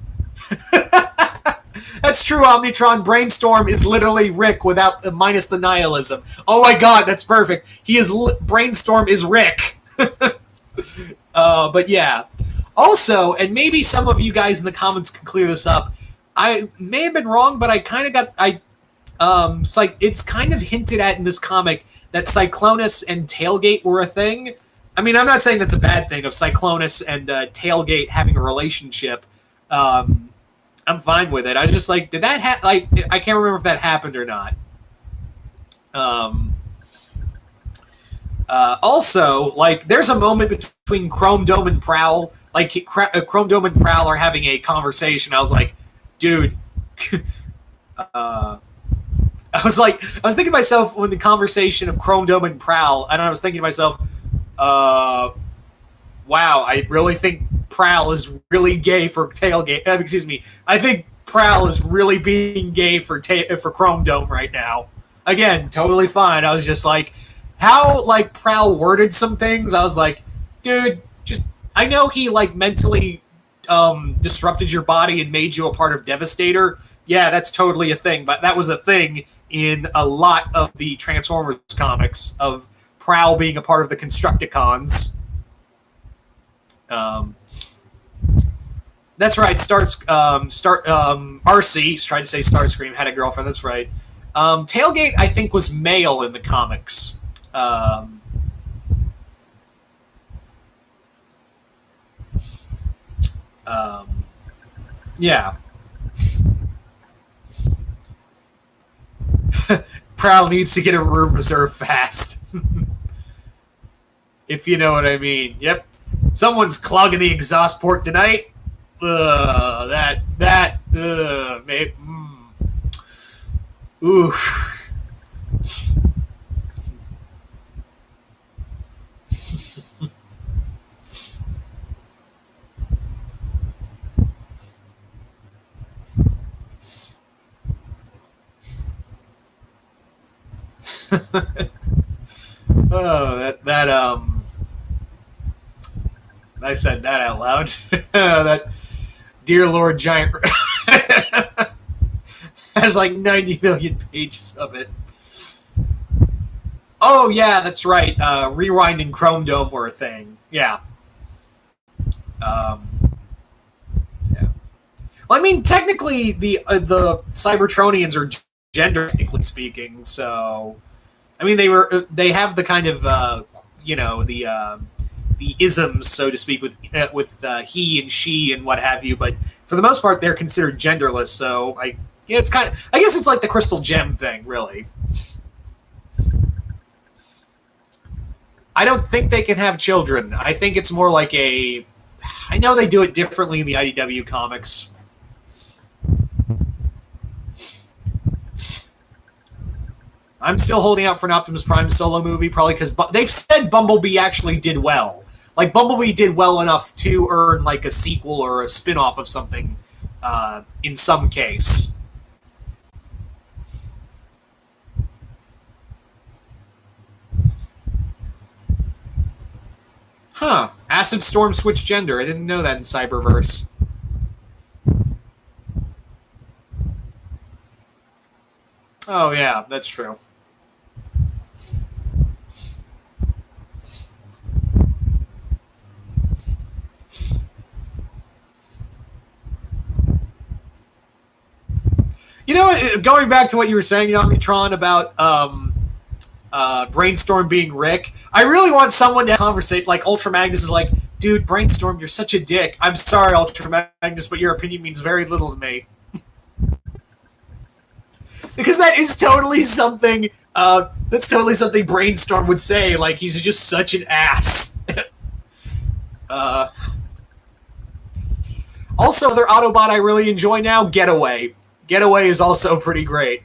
That's true, Omnitron. Brainstorm is literally Rick without minus the nihilism. Oh my god, that's perfect. He is Brainstorm is Rick. But yeah. Also, and maybe some of you guys in the comments can clear this up. I may have been wrong, but I kind of got it's kind of hinted at in this comic that Cyclonus and Tailgate were a thing. I mean, I'm not saying that's a bad thing of Cyclonus and Tailgate having a relationship. I'm fine with it. I was just like, did that like, I can't remember if that happened or not. Also, like, there's a moment between Chrome Dome and Prowl. Like, Chrome Dome and Prowl are having a conversation. I was like, dude. I was thinking to myself when the conversation of Chrome Dome and Prowl, and I was thinking to myself, wow, I really think Prowl is really gay for Tailgate. Excuse me. I think Prowl is really being gay for Chrome Dome right now. Again, totally fine. I was just like, how like Prowl worded some things. I was like, dude, just I know he like mentally disrupted your body and made you a part of Devastator. Yeah, that's totally a thing. But that was a thing in a lot of the Transformers comics of Prowl being a part of the Constructicons. That's right. RC tried to say Starscream had a girlfriend. That's right. Tailgate, I think, was male in the comics. Yeah. Prowl needs to get a room reserved fast. If you know what I mean. Yep. Someone's clogging the exhaust port tonight. Maybe. Oof. Oh, I said that out loud. That Dear Lord Giant has like 90 million pages of it. Oh yeah, that's right. Rewind and Chrome Dome were a thing. Yeah. Yeah. Well, I mean, technically, the Cybertronians are gender, technically speaking. So, I mean, they have the kind of the isms, so to speak, with he and she and what have you. But for the most part, they're considered genderless. So it's kind of, I guess it's like the Crystal Gem thing, really. I don't think they can have children. I think it's more like I know they do it differently in the IDW comics. I'm still holding out for an Optimus Prime solo movie, probably because they've said Bumblebee actually did well. Like, Bumblebee did well enough to earn, like, a sequel or a spin-off of something in some case. Huh. Acid Storm switched gender. I didn't know that in Cyberverse. Oh, yeah, that's true. You know, going back to what you were saying, Omnitron, about Brainstorm being Rick, I really want someone to conversate. Like, Ultra Magnus is like, dude, Brainstorm, you're such a dick. I'm sorry, Ultra Magnus, but your opinion means very little to me. Because that is totally something, Brainstorm would say. Like, he's just such an ass. Also, another Autobot I really enjoy now, Getaway. Getaway is also pretty great.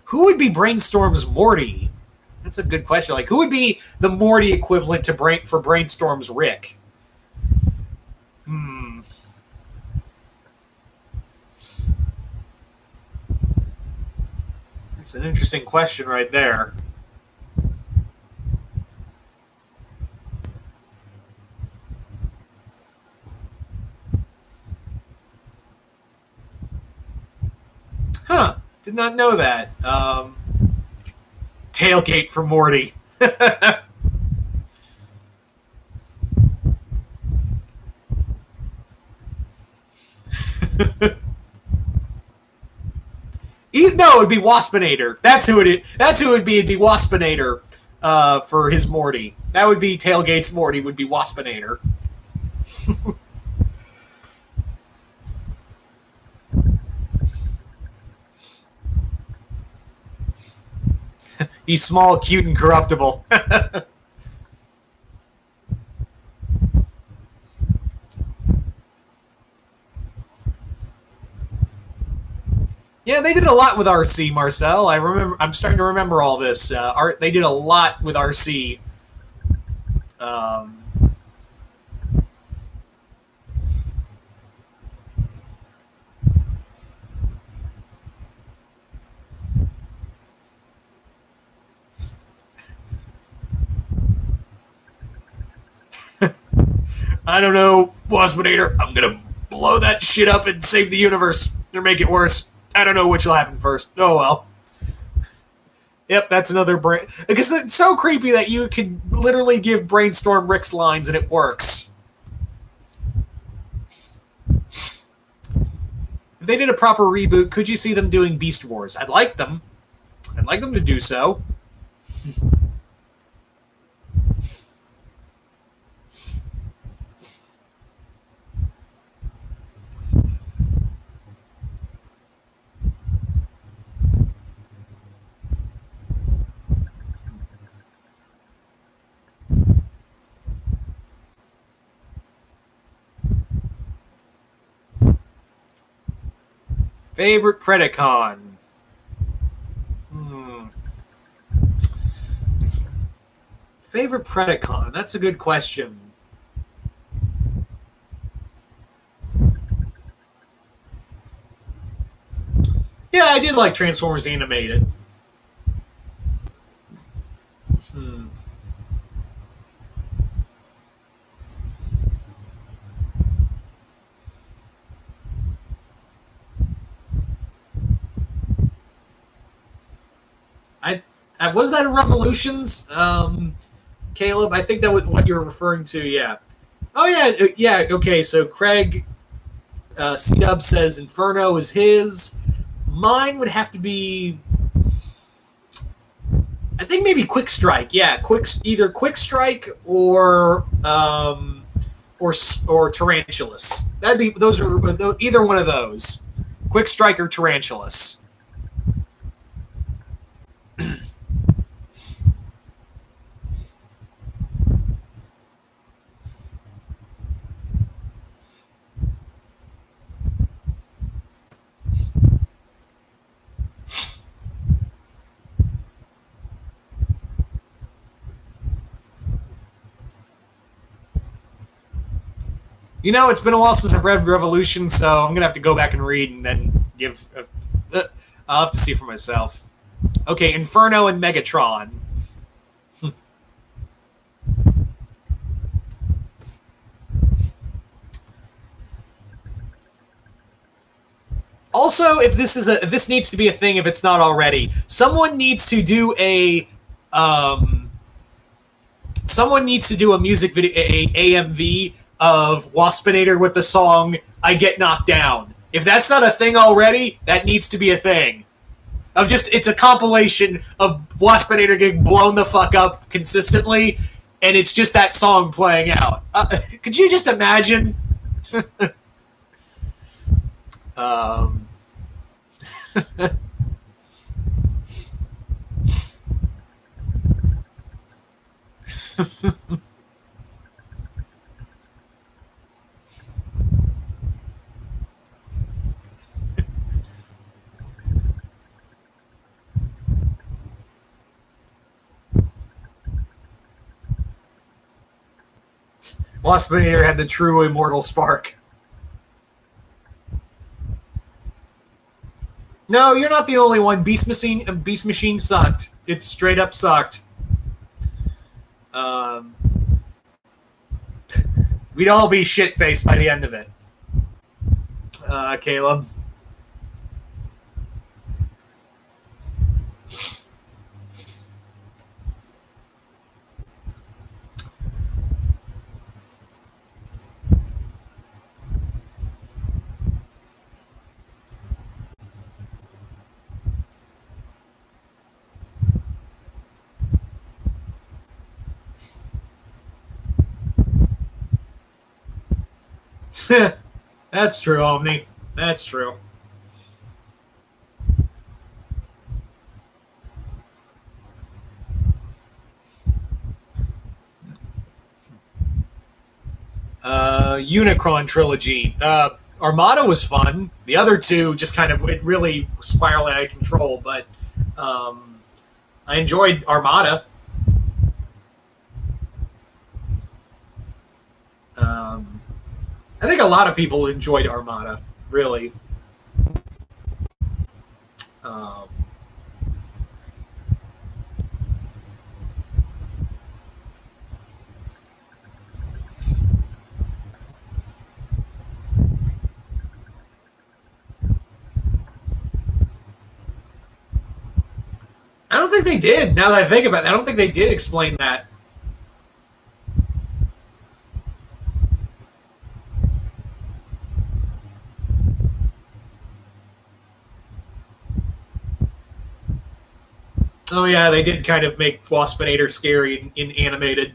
Who would be Brainstorm's Morty? That's a good question. Like, who would be the Morty equivalent to for Brainstorm's Rick? That's an interesting question right there. Huh. Did not know that. Tailgate for Morty. No, it'd be Waspinator. That's who it would be. It'd be Waspinator for his Morty. That would be Tailgate's Morty. Would be Waspinator. He's small, cute, and corruptible. Yeah, they did a lot with RC, Marcel. I'm starting to remember all this. They did a lot with RC. I don't know, Waspinator. I'm gonna blow that shit up and save the universe, or make it worse. I don't know which will happen first. Oh well. Yep, that's another brain. Because it's so creepy that you could literally give Brainstorm Rick's lines and it works. If they did a proper reboot, could you see them doing Beast Wars? I'd like them. I'd like them to do so. Favorite Predacon? Favorite Predacon? That's a good question. Yeah, I did like Transformers Animated. Was that in Revolutions, Caleb? I think that was what you're referring to. Yeah. Oh yeah. Okay, so Craig C-Dub says Inferno is his. Mine would have to be, I think maybe Quick Strike. Yeah, either Quick Strike or Tarantulas. Those are either one of those. Quick Strike or Tarantulas. You know, it's been a while since I've read Revolution, so I'm gonna have to go back and read and then give. I'll have to see for myself. Okay, Inferno and Megatron. Also, if this needs to be a thing, if it's not already, someone needs to do a music video, a AMV of Waspinator with the song "I Get Knocked Down." If that's not a thing already, that needs to be a thing. It's a compilation of Waspinator getting blown the fuck up consistently, and it's just that song playing out. Could you just imagine? Waspinator had the true immortal spark. No, you're not the only one. Beast Machine sucked. It straight up sucked. We'd all be shit-faced by the end of it. Caleb. That's true, Omni. That's true. Unicron trilogy. Armada was fun. The other two just kind of, it really spiraled out of control, but I enjoyed Armada. I think a lot of people enjoyed Armada, really. I don't think they did. Now that I think about it, I don't think they did explain that. Oh yeah, they did kind of make Waspinator scary in animated.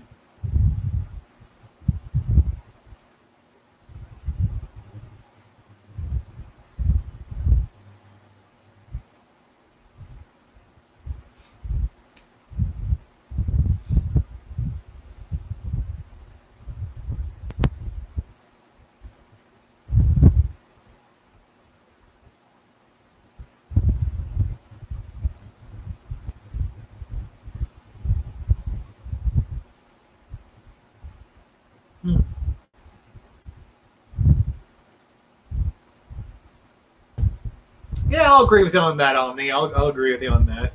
Yeah, I'll agree with you on that, Omni. I'll agree with you on that.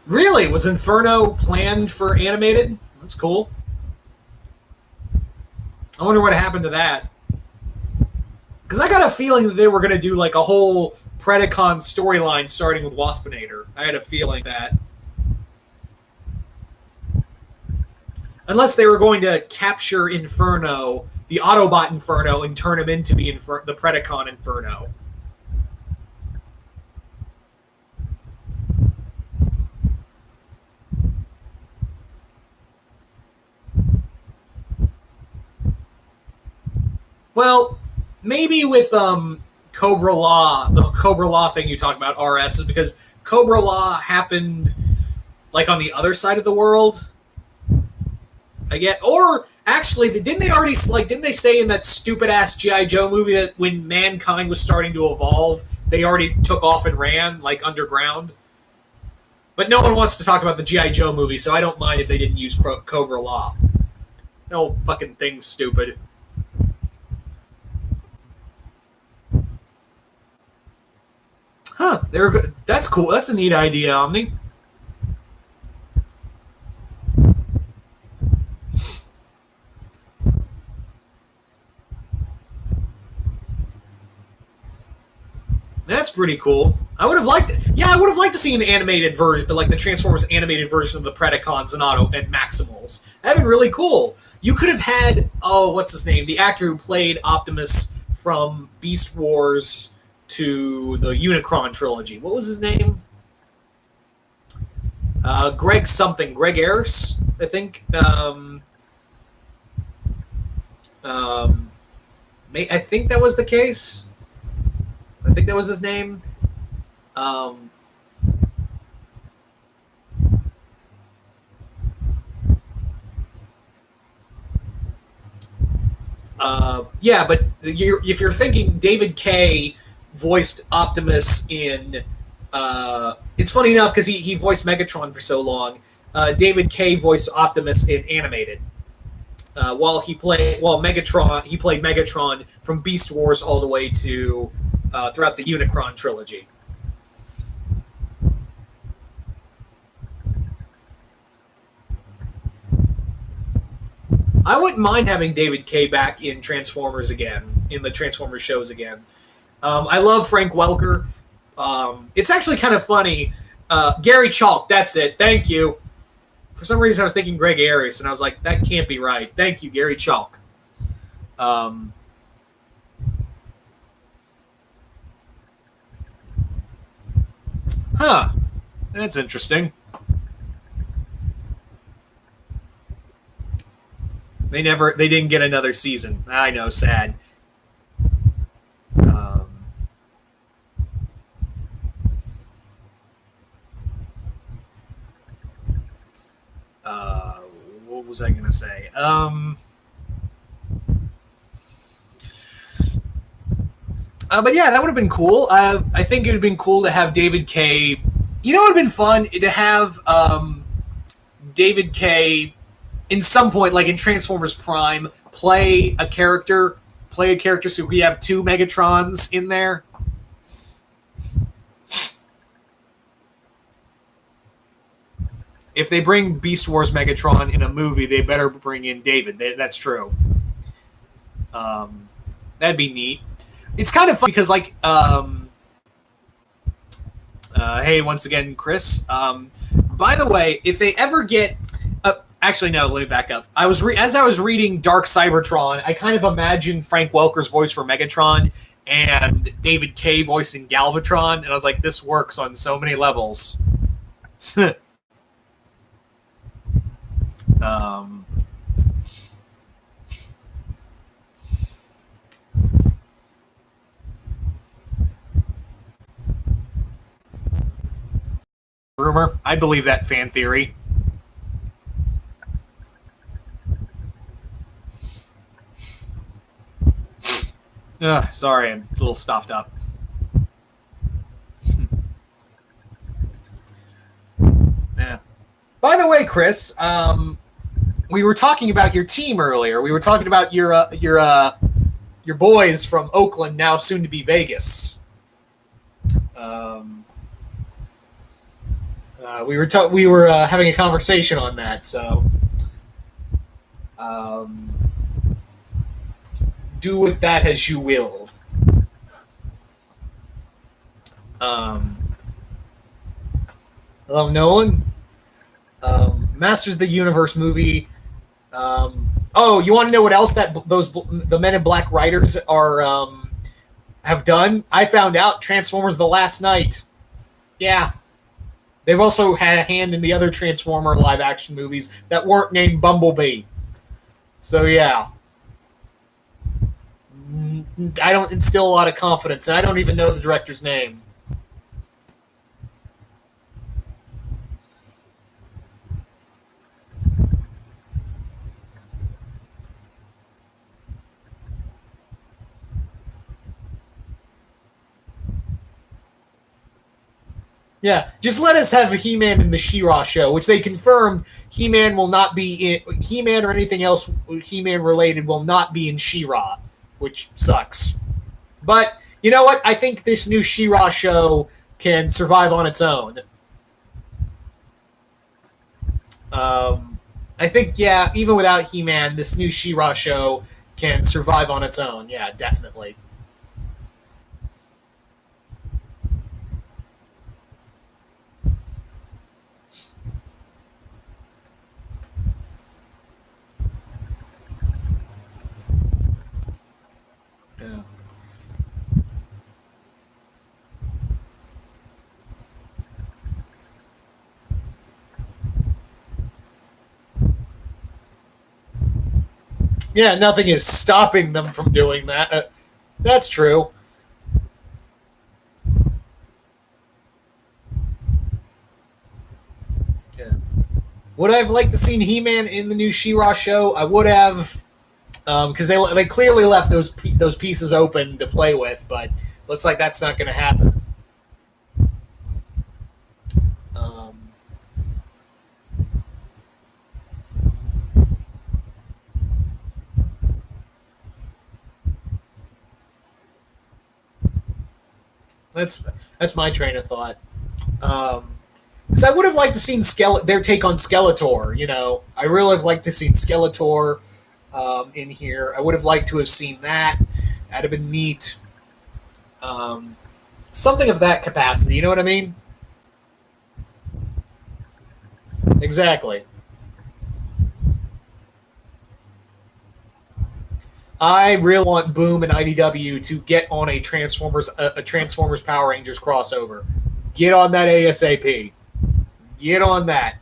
Really? Was Inferno planned for animated? That's cool. I wonder what happened to that. Because I got a feeling that they were going to do like a whole Predacon storyline starting with Waspinator. I had a feeling that. Unless they were going to capture Inferno, the Autobot Inferno, and turn him into the Predacon Inferno. Well, maybe with Cobra Law, the Cobra Law thing you talk about, RS, is because Cobra Law happened like on the other side of the world. I get, or actually, didn't they say in that stupid ass G.I. Joe movie that when mankind was starting to evolve, they already took off and ran like underground? But no one wants to talk about the G.I. Joe movie, so I don't mind if they didn't use Cobra Law. No fucking thing's stupid. Huh? They're good. That's cool. That's a neat idea, Omni. That's pretty cool. I would have liked to see an animated version, like the Transformers animated version of the Predacons and and Maximals. That'd been really cool. You could have had, what's his name? The actor who played Optimus from Beast Wars to the Unicron trilogy. What was his name? Greg something. Greg Ayers, I think. I think that was the case. I think that was his name. Yeah, but if you're thinking David Kaye voiced Optimus in It's funny enough because he voiced Megatron for so long. David Kay voiced Optimus in animated. While Megatron, he played Megatron from Beast Wars all the way to throughout the Unicron trilogy. I wouldn't mind having David Kay back in Transformers again, in the Transformers shows again. I love Frank Welker. It's actually kind of funny. Gary Chalk, that's it. Thank you. For some reason, I was thinking Greg Arias, and I was like, that can't be right. Thank you, Gary Chalk. That's interesting. They didn't get another season. I know, sad. What was I going to say? But yeah, that would have been cool. I think it would have been cool to have David Kay. You know, it would have been fun to have David Kay in some point, like in Transformers Prime, play a character so we have two Megatrons in there. If they bring Beast Wars Megatron in a movie, they better bring in David. That's true. That'd be neat. It's kind of fun because, like, hey, once again, Chris. By the way, if they ever get, actually, no, let me back up. As I was reading Dark Cybertron, I kind of imagined Frank Welker's voice for Megatron and David Kay voicing Galvatron, and I was like, this works on so many levels. Rumor. I believe that fan theory. Sorry, I'm a little stuffed up. Yeah. By the way, Chris, we were talking about your team earlier. We were talking about your boys from Oakland, now soon to be Vegas. We were having a conversation on that, so do with that as you will. Hello, Nolan. Masters of the Universe movie. Oh, you want to know what else that the Men in Black writers are have done? I found out Transformers: The Last Night. Yeah. They've also had a hand in the other Transformer live-action movies that weren't named Bumblebee. So, yeah. I don't instill a lot of confidence, and I don't even know the director's name. Yeah, just let us have He-Man in the She-Ra show, which they confirmed He-Man will not be in. He-Man or anything else He-Man related will not be in She-Ra, which sucks. But you know what? I think this new She-Ra show can survive on its own. I think, yeah, even without He-Man, this new She-Ra show can survive on its own. Yeah, definitely. Yeah. Yeah, nothing is stopping them from doing that. That's true. Yeah. Would I have liked to seen He-Man in the new She-Ra show? I would have, because they clearly left those pieces open to play with, but looks like that's not going to happen. That's my train of thought. Because I would have liked to seen their take on Skeletor. You know, I really have liked to see Skeletor in here. I would have liked to have seen that. That'd have been neat. Something of that capacity. You know what I mean? Exactly. I really want Boom and IDW to get on a Transformers Power Rangers crossover. Get on that ASAP. Get on that,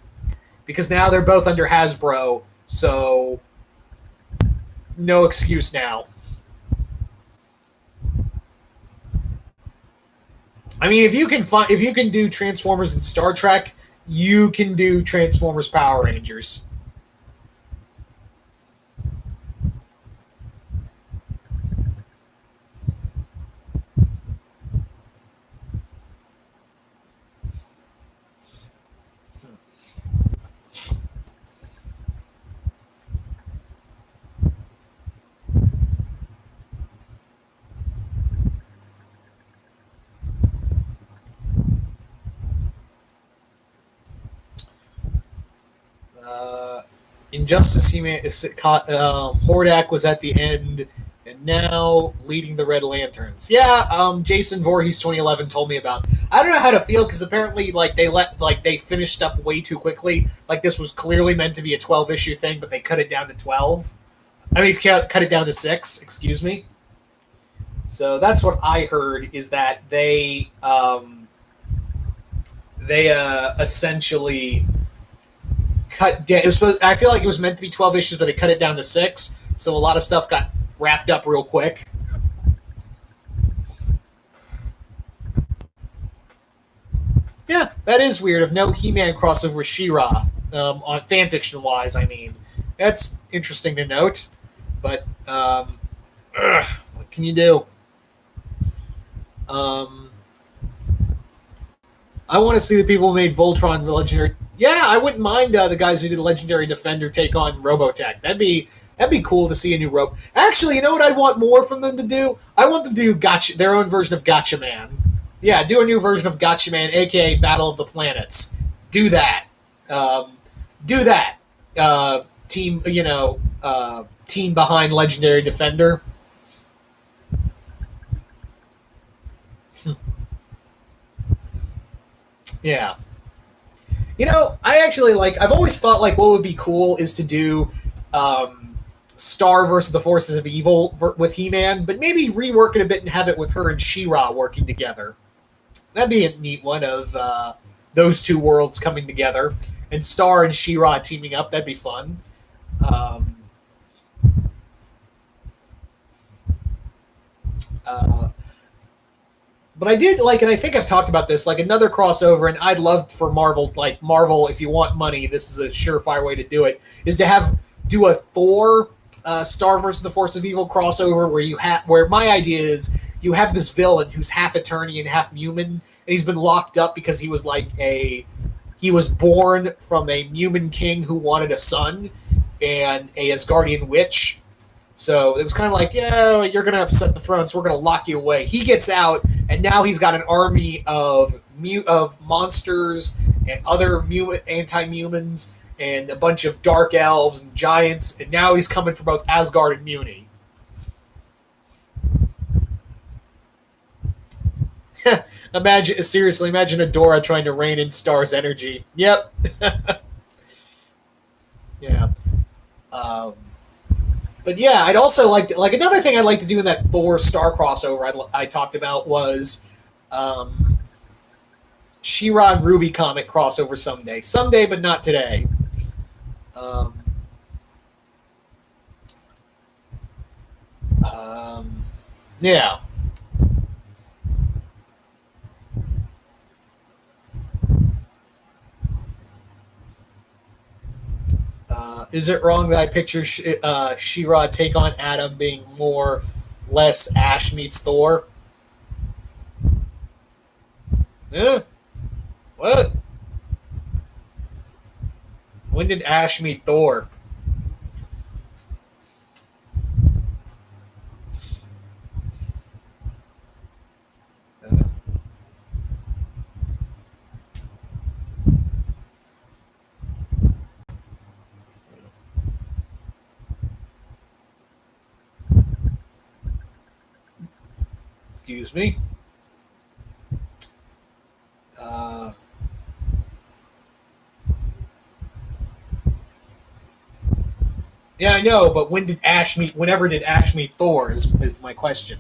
because now they're both under Hasbro, so no excuse now. I mean, if you can do Transformers and Star Trek, you can do Transformers Power Rangers. Injustice, Hordak was at the end, and now leading the Red Lanterns. Yeah, Jason Voorhees 2011 told me about. I don't know how to feel, because apparently, they finished stuff way too quickly. Like, this was clearly meant to be a 12-issue thing, but they cut it down to 12. I mean, cut it down to 6. Excuse me. So that's what I heard, is that they essentially cut down. I feel like it was meant to be 12 issues, but they cut it down to 6. So a lot of stuff got wrapped up real quick. Yeah, that is weird. Of no He-Man crossover with She-Ra, on fanfiction wise. I mean, that's interesting to note. But what can you do? I want to see the people who made Voltron legendary. Yeah, I wouldn't mind the guys who did Legendary Defender take on Robotech. That'd be cool to see a new rope. Actually, you know what I'd want more from them to do? I want them to do their own version of Gotcha Man. Yeah, do a new version of Gotcha Man, aka Battle of the Planets. Do that. Do that. Team behind Legendary Defender. Yeah. You know, I've always thought, what would be cool is to do Star versus the Forces of Evil with He-Man, but maybe rework it a bit and have it with her and She-Ra working together. That'd be a neat one, of those two worlds coming together, and Star and She-Ra teaming up. That'd be fun. But I did and I think I've talked about this, another crossover, and I'd love for Marvel, if you want money, this is a surefire way to do it, is to do a Thor Star versus the Force of Evil crossover, where my idea is you have this villain who's half Eternian and half Mumin, and he's been locked up because he was he was born from a Mumin king who wanted a son and a Asgardian witch. So it was kind of yeah, you're going to upset the throne, so we're going to lock you away. He gets out, and now he's got an army of monsters and other anti-humans and a bunch of dark elves and giants, and now he's coming for both Asgard and Muni. Seriously, imagine Adora trying to rein in Star's energy. Yep. Yeah. But yeah, I'd also another thing I'd like to do in that Thor Star crossover I talked about was She-Ra and Ruby comic crossover someday. Someday, but not today. Yeah. Is it wrong that I picture She-Ra take on Adam being more less Ash meets Thor? Yeah. What? When did Ash meet Thor? Excuse me. Uh, yeah, I know, but when did Ash meet? Whenever did Ash meet Thor? Is my question.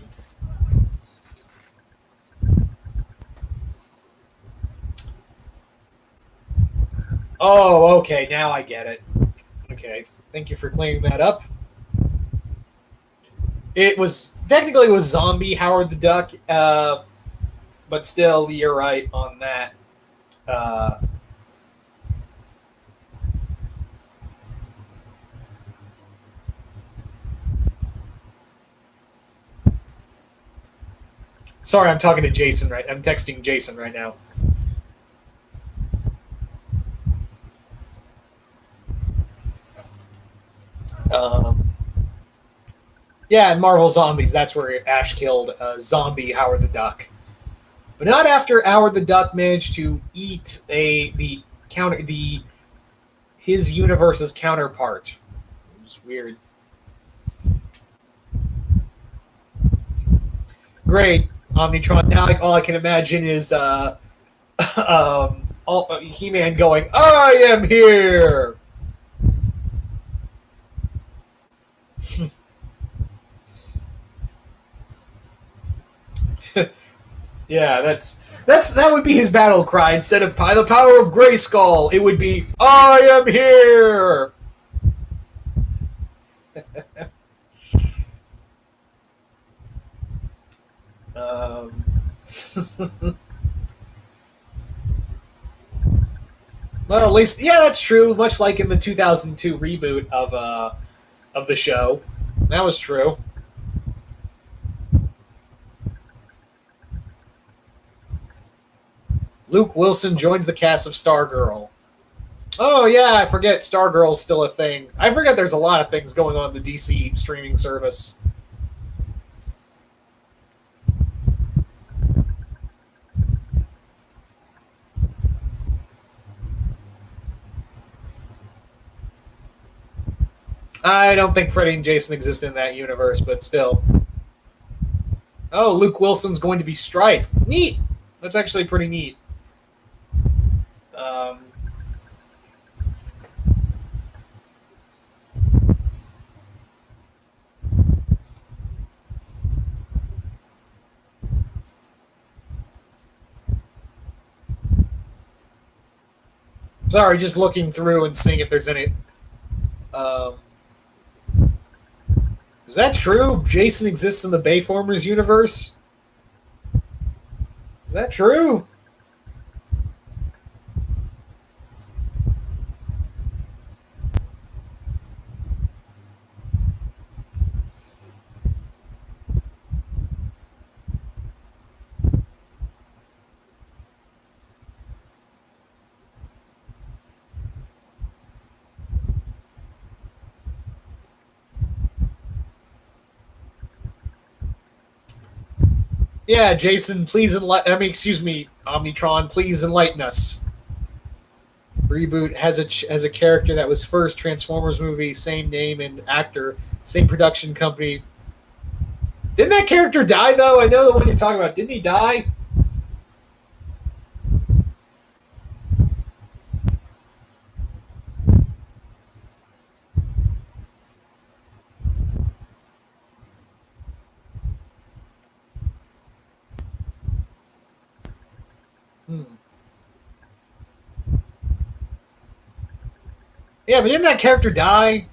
Oh, okay. Now I get it. Okay, thank you for clearing that up. It was zombie Howard the Duck, but still, you're right on that. Uh, Sorry, I'm talking to Jason. Right, I'm texting Jason right now. Um, yeah, in Marvel Zombies, that's where Ash killed zombie Howard the Duck, but not after Howard the Duck managed to eat a the counter the his universe's counterpart. It was weird. Great, Omnitron. Now, like, all I can imagine is He-Man going, "I am here." Yeah, that would be his battle cry instead of "By the power of Grayskull." It would be, "I am here." Um, well, at least, yeah, that's true. Much like in the 2002 reboot of the show, that was true. Luke Wilson joins the cast of Stargirl. Oh yeah, I forget Stargirl's still a thing. I forget there's a lot of things going on in the DC streaming service. I don't think Freddy and Jason exist in that universe, but still. Oh, Luke Wilson's going to be Stripe. Neat. That's actually pretty neat. Um, Sorry, just looking through and seeing if there's any. Um, is that true? Jason exists in the Bayformers universe? Is that true? Yeah, Jason, please enlighten. Excuse me, Omnitron, please enlighten us. Reboot has a character that was first Transformers movie, same name and actor, same production company. Didn't that character die though? I know the one you're talking about. Didn't he die? Hmm. Yeah, but didn't that character die?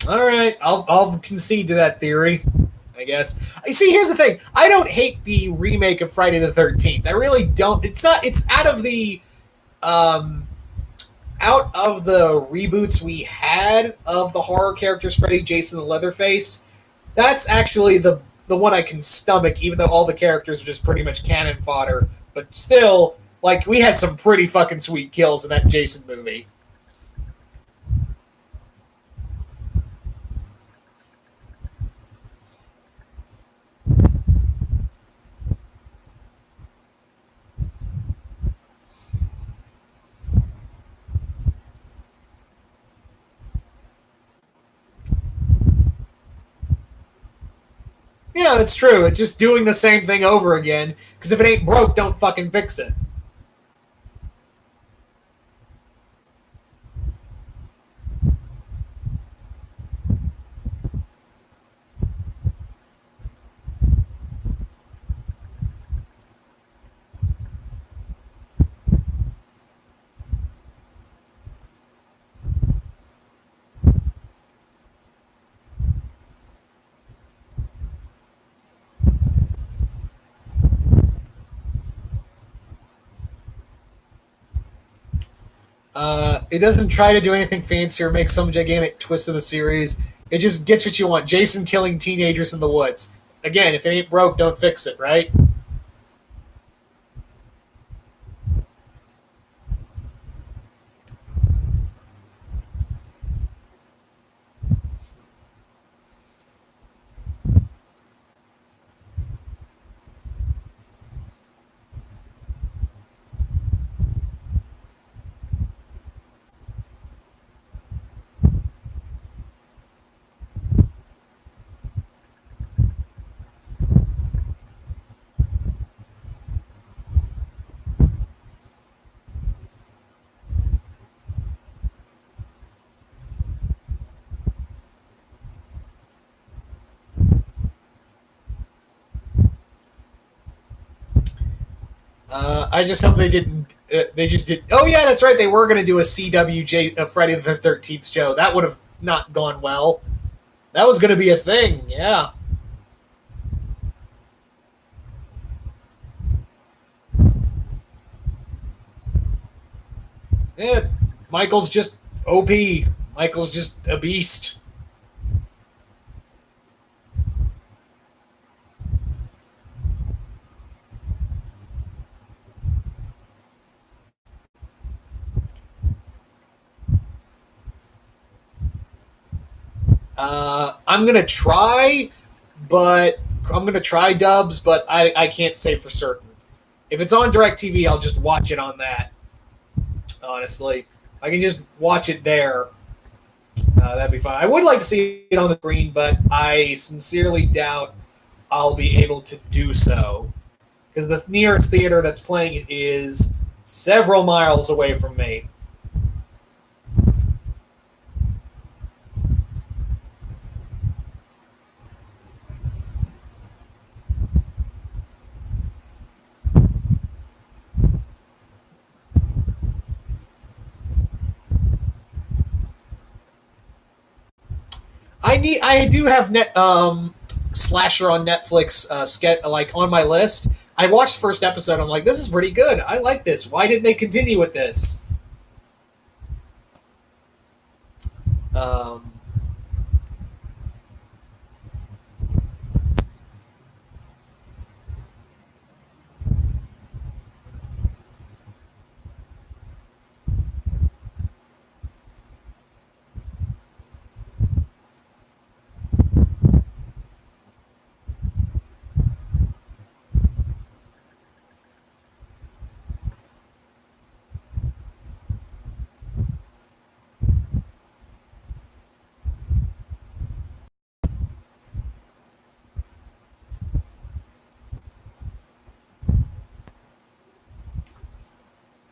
All right, I'll concede to that theory. I guess. I see. Here's the thing. I don't hate the remake of Friday the 13th. I really don't. It's not. It's um out of the reboots we had of the horror characters, Freddy, Jason, and Leatherface. That's actually the one I can stomach, even though all the characters are just pretty much cannon fodder. But still, like, we had some pretty fucking sweet kills in that Jason movie. Yeah, that's true. It's just doing the same thing over again. Because if it ain't broke, don't fucking fix it. It doesn't try to do anything fancy or make some gigantic twist of the series. It just gets what you want. Jason killing teenagers in the woods. Again, if it ain't broke, don't fix it, right? I just hope they didn't. They just did. Oh yeah, that's right. They were going to do a CWJ Friday the 13th show. That would have not gone well. That was going to be a thing. Yeah. Yeah. Michael's just OP. Michael's just a beast. I'm gonna try, but I'm gonna try dubs, but I can't say for certain. If it's on DirecTV, I'll just watch it on that. Honestly, I can just watch it there. That'd be fine. I would like to see it on the screen, but I sincerely doubt I'll be able to do so because the nearest theater that's playing it is several miles away from me. I do have net slasher on Netflix like on my list. I watched the first episode. I'm like, this is pretty good. I like this. Why didn't they continue with this? Um,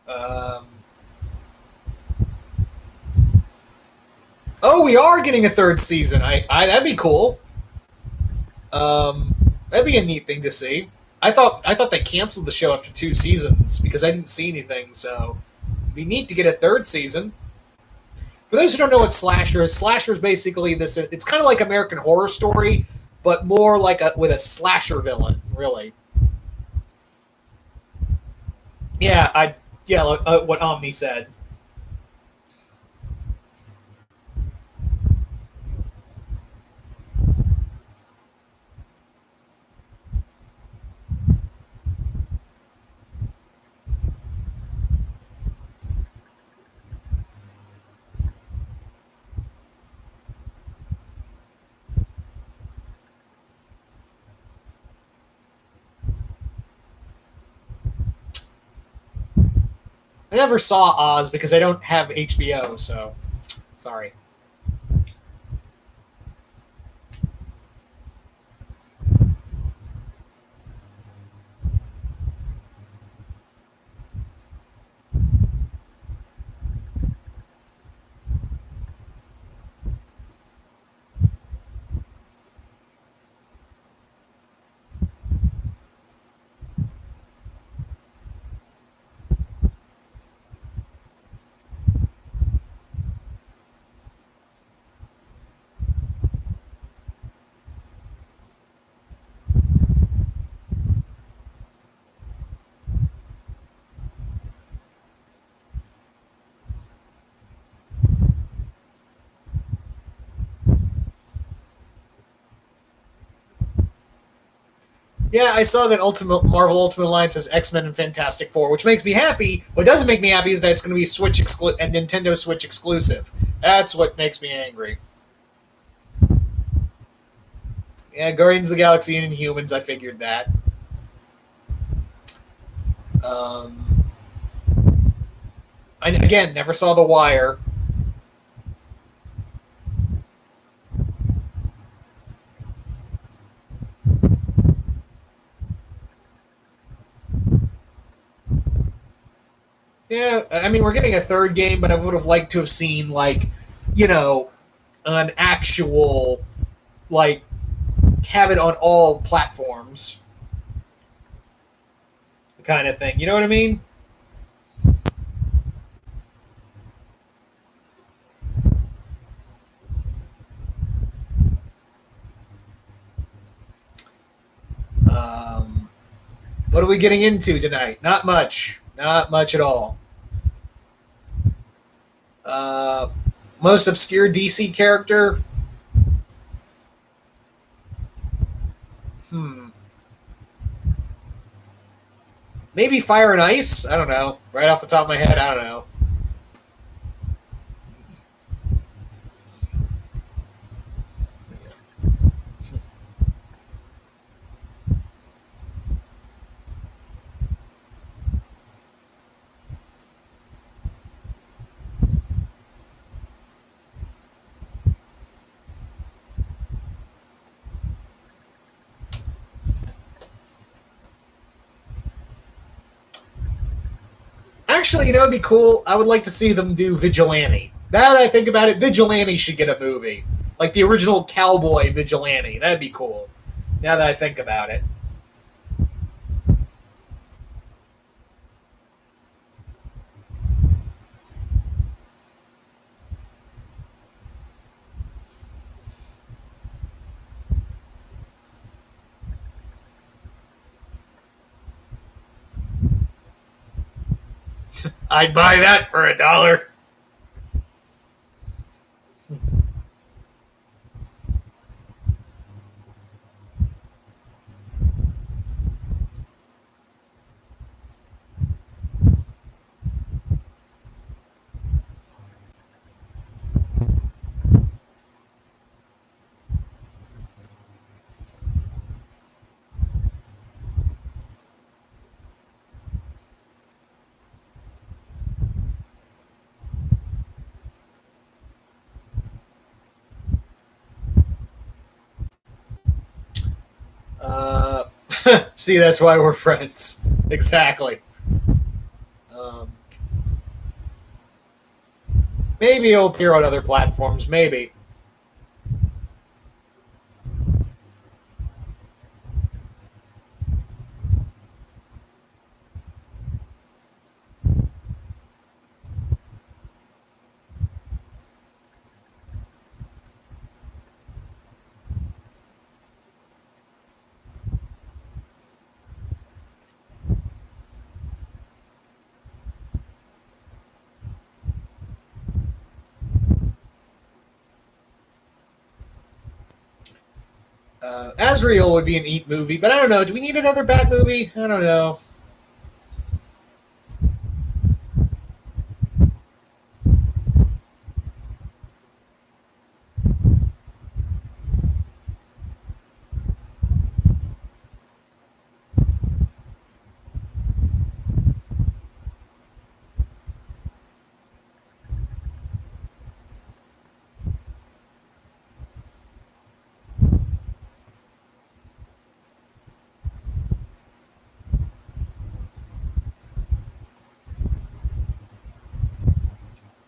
um, oh, we are getting a third season. That'd be cool. Um, that'd be a neat thing to see. I thought they canceled the show after 2 seasons because I didn't see anything. So it'd be neat to get a third season. For those who don't know what slasher is basically this. It's kind of like American Horror Story, but more like with a slasher villain. Really. Yeah, what Omni said. I never saw Oz because I don't have HBO. So sorry. Yeah, I saw that Ultimate Marvel Ultimate Alliance has X-Men and Fantastic Four, which makes me happy. What doesn't make me happy is that it's going to be Switch and Nintendo Switch exclusive. That's what makes me angry. Yeah, Guardians of the Galaxy and Inhumans, I figured that. Um, I again never saw The Wire. Yeah, I mean we're getting a third game, but I would have liked to have seen like, you know, an actual like have it on all platforms kind of thing. You know what I mean? Um, what are we getting into tonight? Not much. Not much at all. Uh, Most obscure DC character? Hmm. Maybe Fire and Ice? I don't know. Right off the top of my head, I don't know. Actually, you know, it'd be cool. I would like to see them do Vigilante. Now that I think about it, Vigilante should get a movie. Like the original cowboy Vigilante. That'd be cool. Now that I think about it. I'd buy that for $1. Uh, See, that's why we're friends. Exactly. Um, Maybe it'll appear on other platforms. Maybe. Azrael would be an Eat movie, but I don't know. Do we need another Bat movie? I don't know.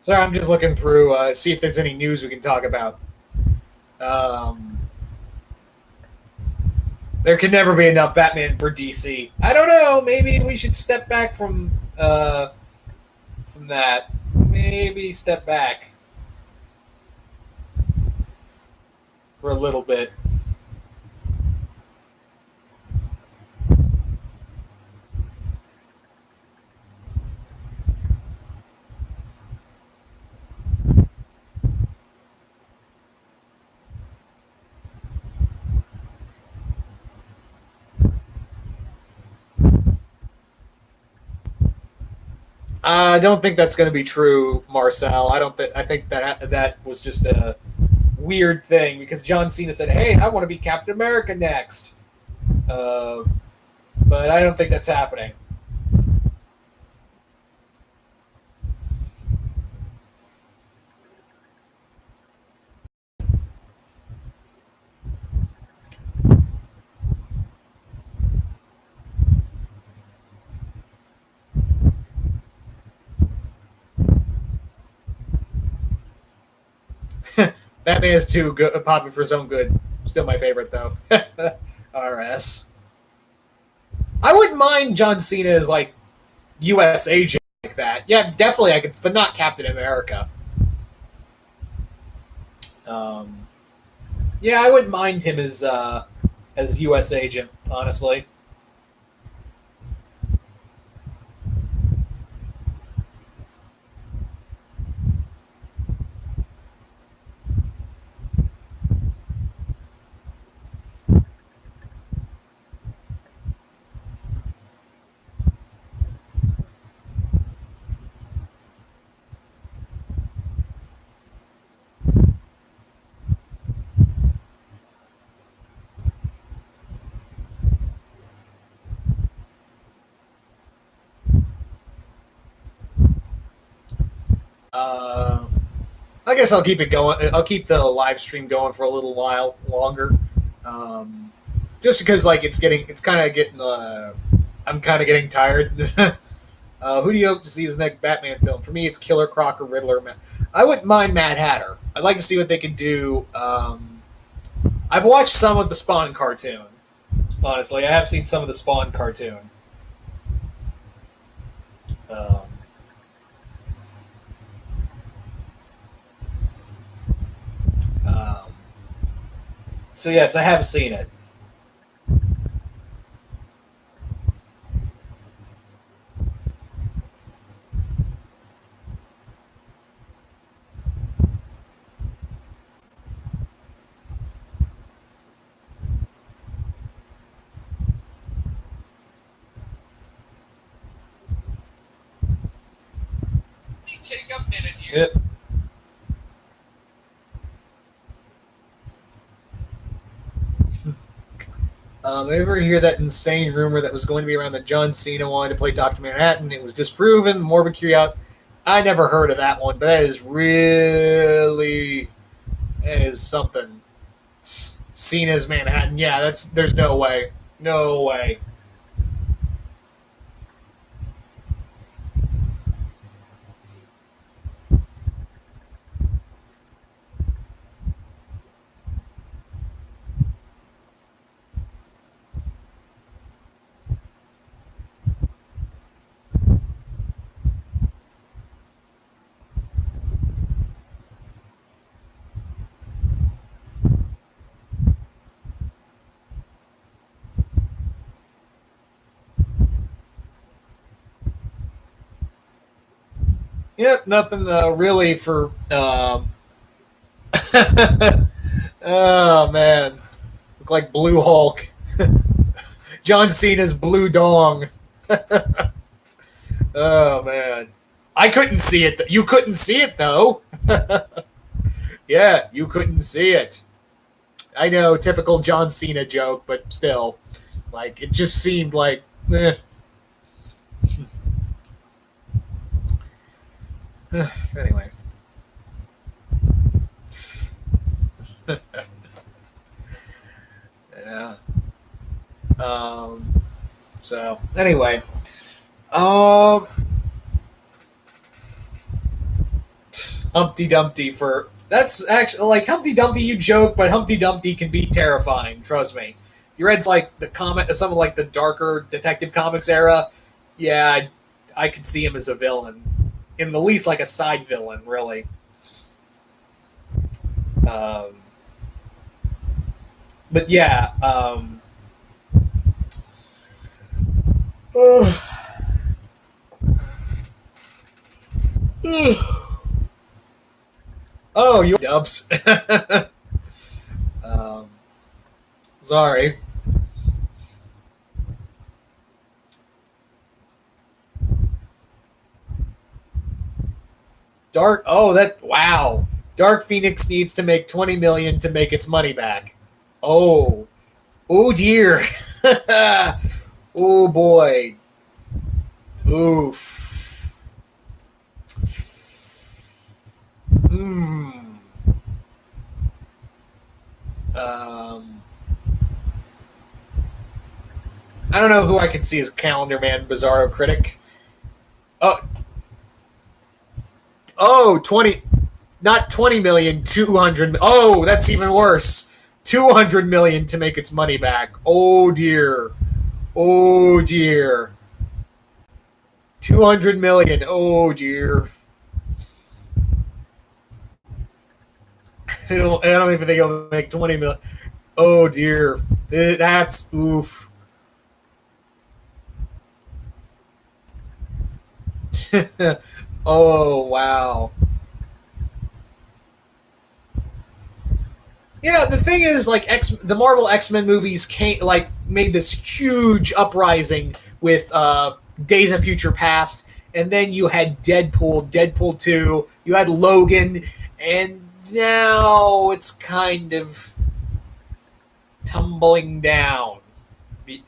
Sorry, I'm just looking through, see if there's any news we can talk about. Um, there can never be enough Batman for DC. I don't know. Maybe we should step back from that. Maybe step back for a little bit. I don't think that's going to be true, Marcel. I don't. I think that was just a weird thing because John Cena said, "Hey, I want to be Captain America next," uh, but I don't think that's happening. Batman is too good, popular for his own good. Still my favorite though. RS. I wouldn't mind John Cena as like U.S. agent like that. Yeah, definitely I could, but not Captain America. Um, yeah, I wouldn't mind him as U.S. agent, honestly. Uh, I guess I'll keep it going. I'll keep the live stream going for a little while longer, um, just because like it's kind of getting. I'm kind of getting tired. Who do you hope to see as the next Batman film? For me, it's Killer Croc or Riddler. I wouldn't mind Mad Hatter. I'd like to see what they could do. I've watched some of the Spawn cartoon. Honestly, I have seen some of the Spawn cartoon. Um, um, so yes, I have seen it. 'Minute here. Yep. Ever hear that insane rumor that was going to be around that John Cena wanted to play Doctor Manhattan? It was disproven. Morbid curiosity. I never heard of that one, but that is something. Cena's Manhattan. Yeah, there's no way, no way. Yep, nothing really for. Oh man, look like Blue Hulk. John Cena's Blue Dong. Oh man, I couldn't see it. You couldn't see it though. Yeah, you couldn't see it. I know, typical John Cena joke, but still, like it just seemed like. Anyway. Yeah. So anyway, um, Humpty Dumpty for that's actually like Humpty Dumpty. You joke, but Humpty Dumpty can be terrifying. Trust me. You read like the comment, some of like the darker Detective Comics era. Yeah, I could see him as a villain, in the least like a side villain, really. Um, but yeah. Oh, you dubs. um, sorry. Wow. Dark Phoenix needs to make 20 million to make its money back. Oh. Oh dear. Oh boy. Oof. Hmm. I don't know who I could see as Calendar Man, Bizarro Critic. Oh, oh, 20, not 20 million, 200. Oh, that's even worse. 200 million to make its money back. Oh dear. Oh dear. 200 million. Oh dear. I don't even think it'll make 20 million. Oh dear. That's oof. Oh wow. Yeah, the thing is, like the Marvel X-Men movies made this huge uprising with Days of Future Past, and then you had Deadpool 2, you had Logan, and now it's kind of tumbling down.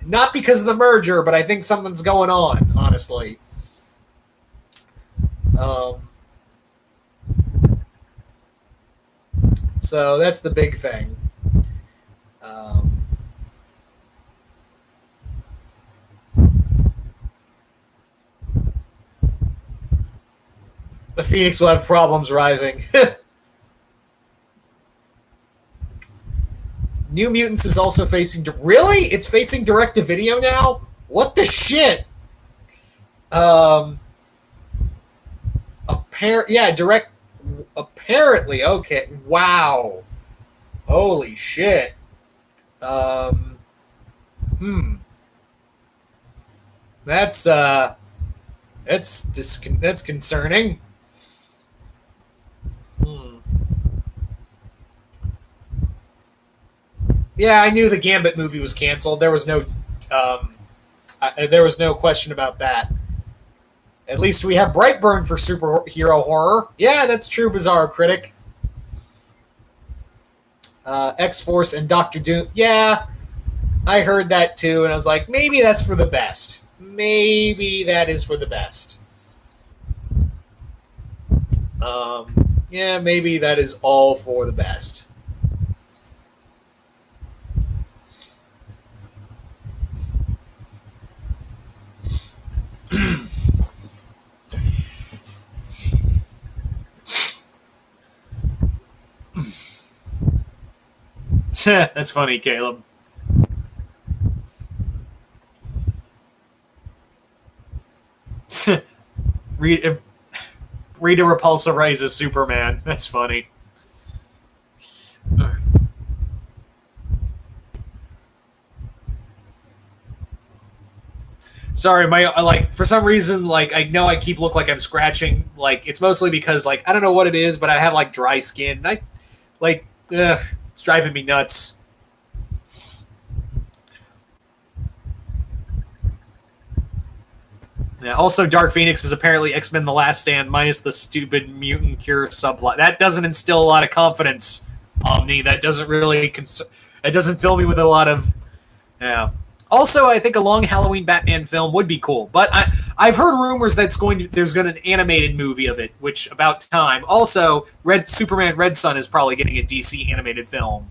Not because of the merger, but I think something's going on, honestly. So that's the big thing. The Phoenix will have problems rising. New Mutants is also facing... Really? It's facing direct-to-video now? What the shit? Direct... Apparently, okay. Wow. Holy shit. That's concerning. Yeah, I knew the Gambit movie was canceled. There was no question about that. At least we have Brightburn for superhero horror. Yeah, that's true, Bizarro Critic. X-Force and Doctor Doom. Yeah, I heard that too, and I was like, maybe that's for the best. Maybe that is for the best. Yeah, maybe that is all for the best. That's funny, Caleb. Rita Repulsa Rise as Superman. That's funny. Sorry, for some reason, I know I keep look like I'm scratching. It's mostly because, I don't know what it is, but I have, dry skin. It's driving me nuts. Yeah, also, Dark Phoenix is apparently X-Men The Last Stand minus the stupid mutant cure subplot. That doesn't instill a lot of confidence, Omni. That doesn't really... That doesn't fill me with a lot of... Yeah. Also, I think a long Halloween Batman film would be cool, but I've heard rumors that there's going to an animated movie of it, which about time. Also, Superman Red Son is probably getting a DC animated film.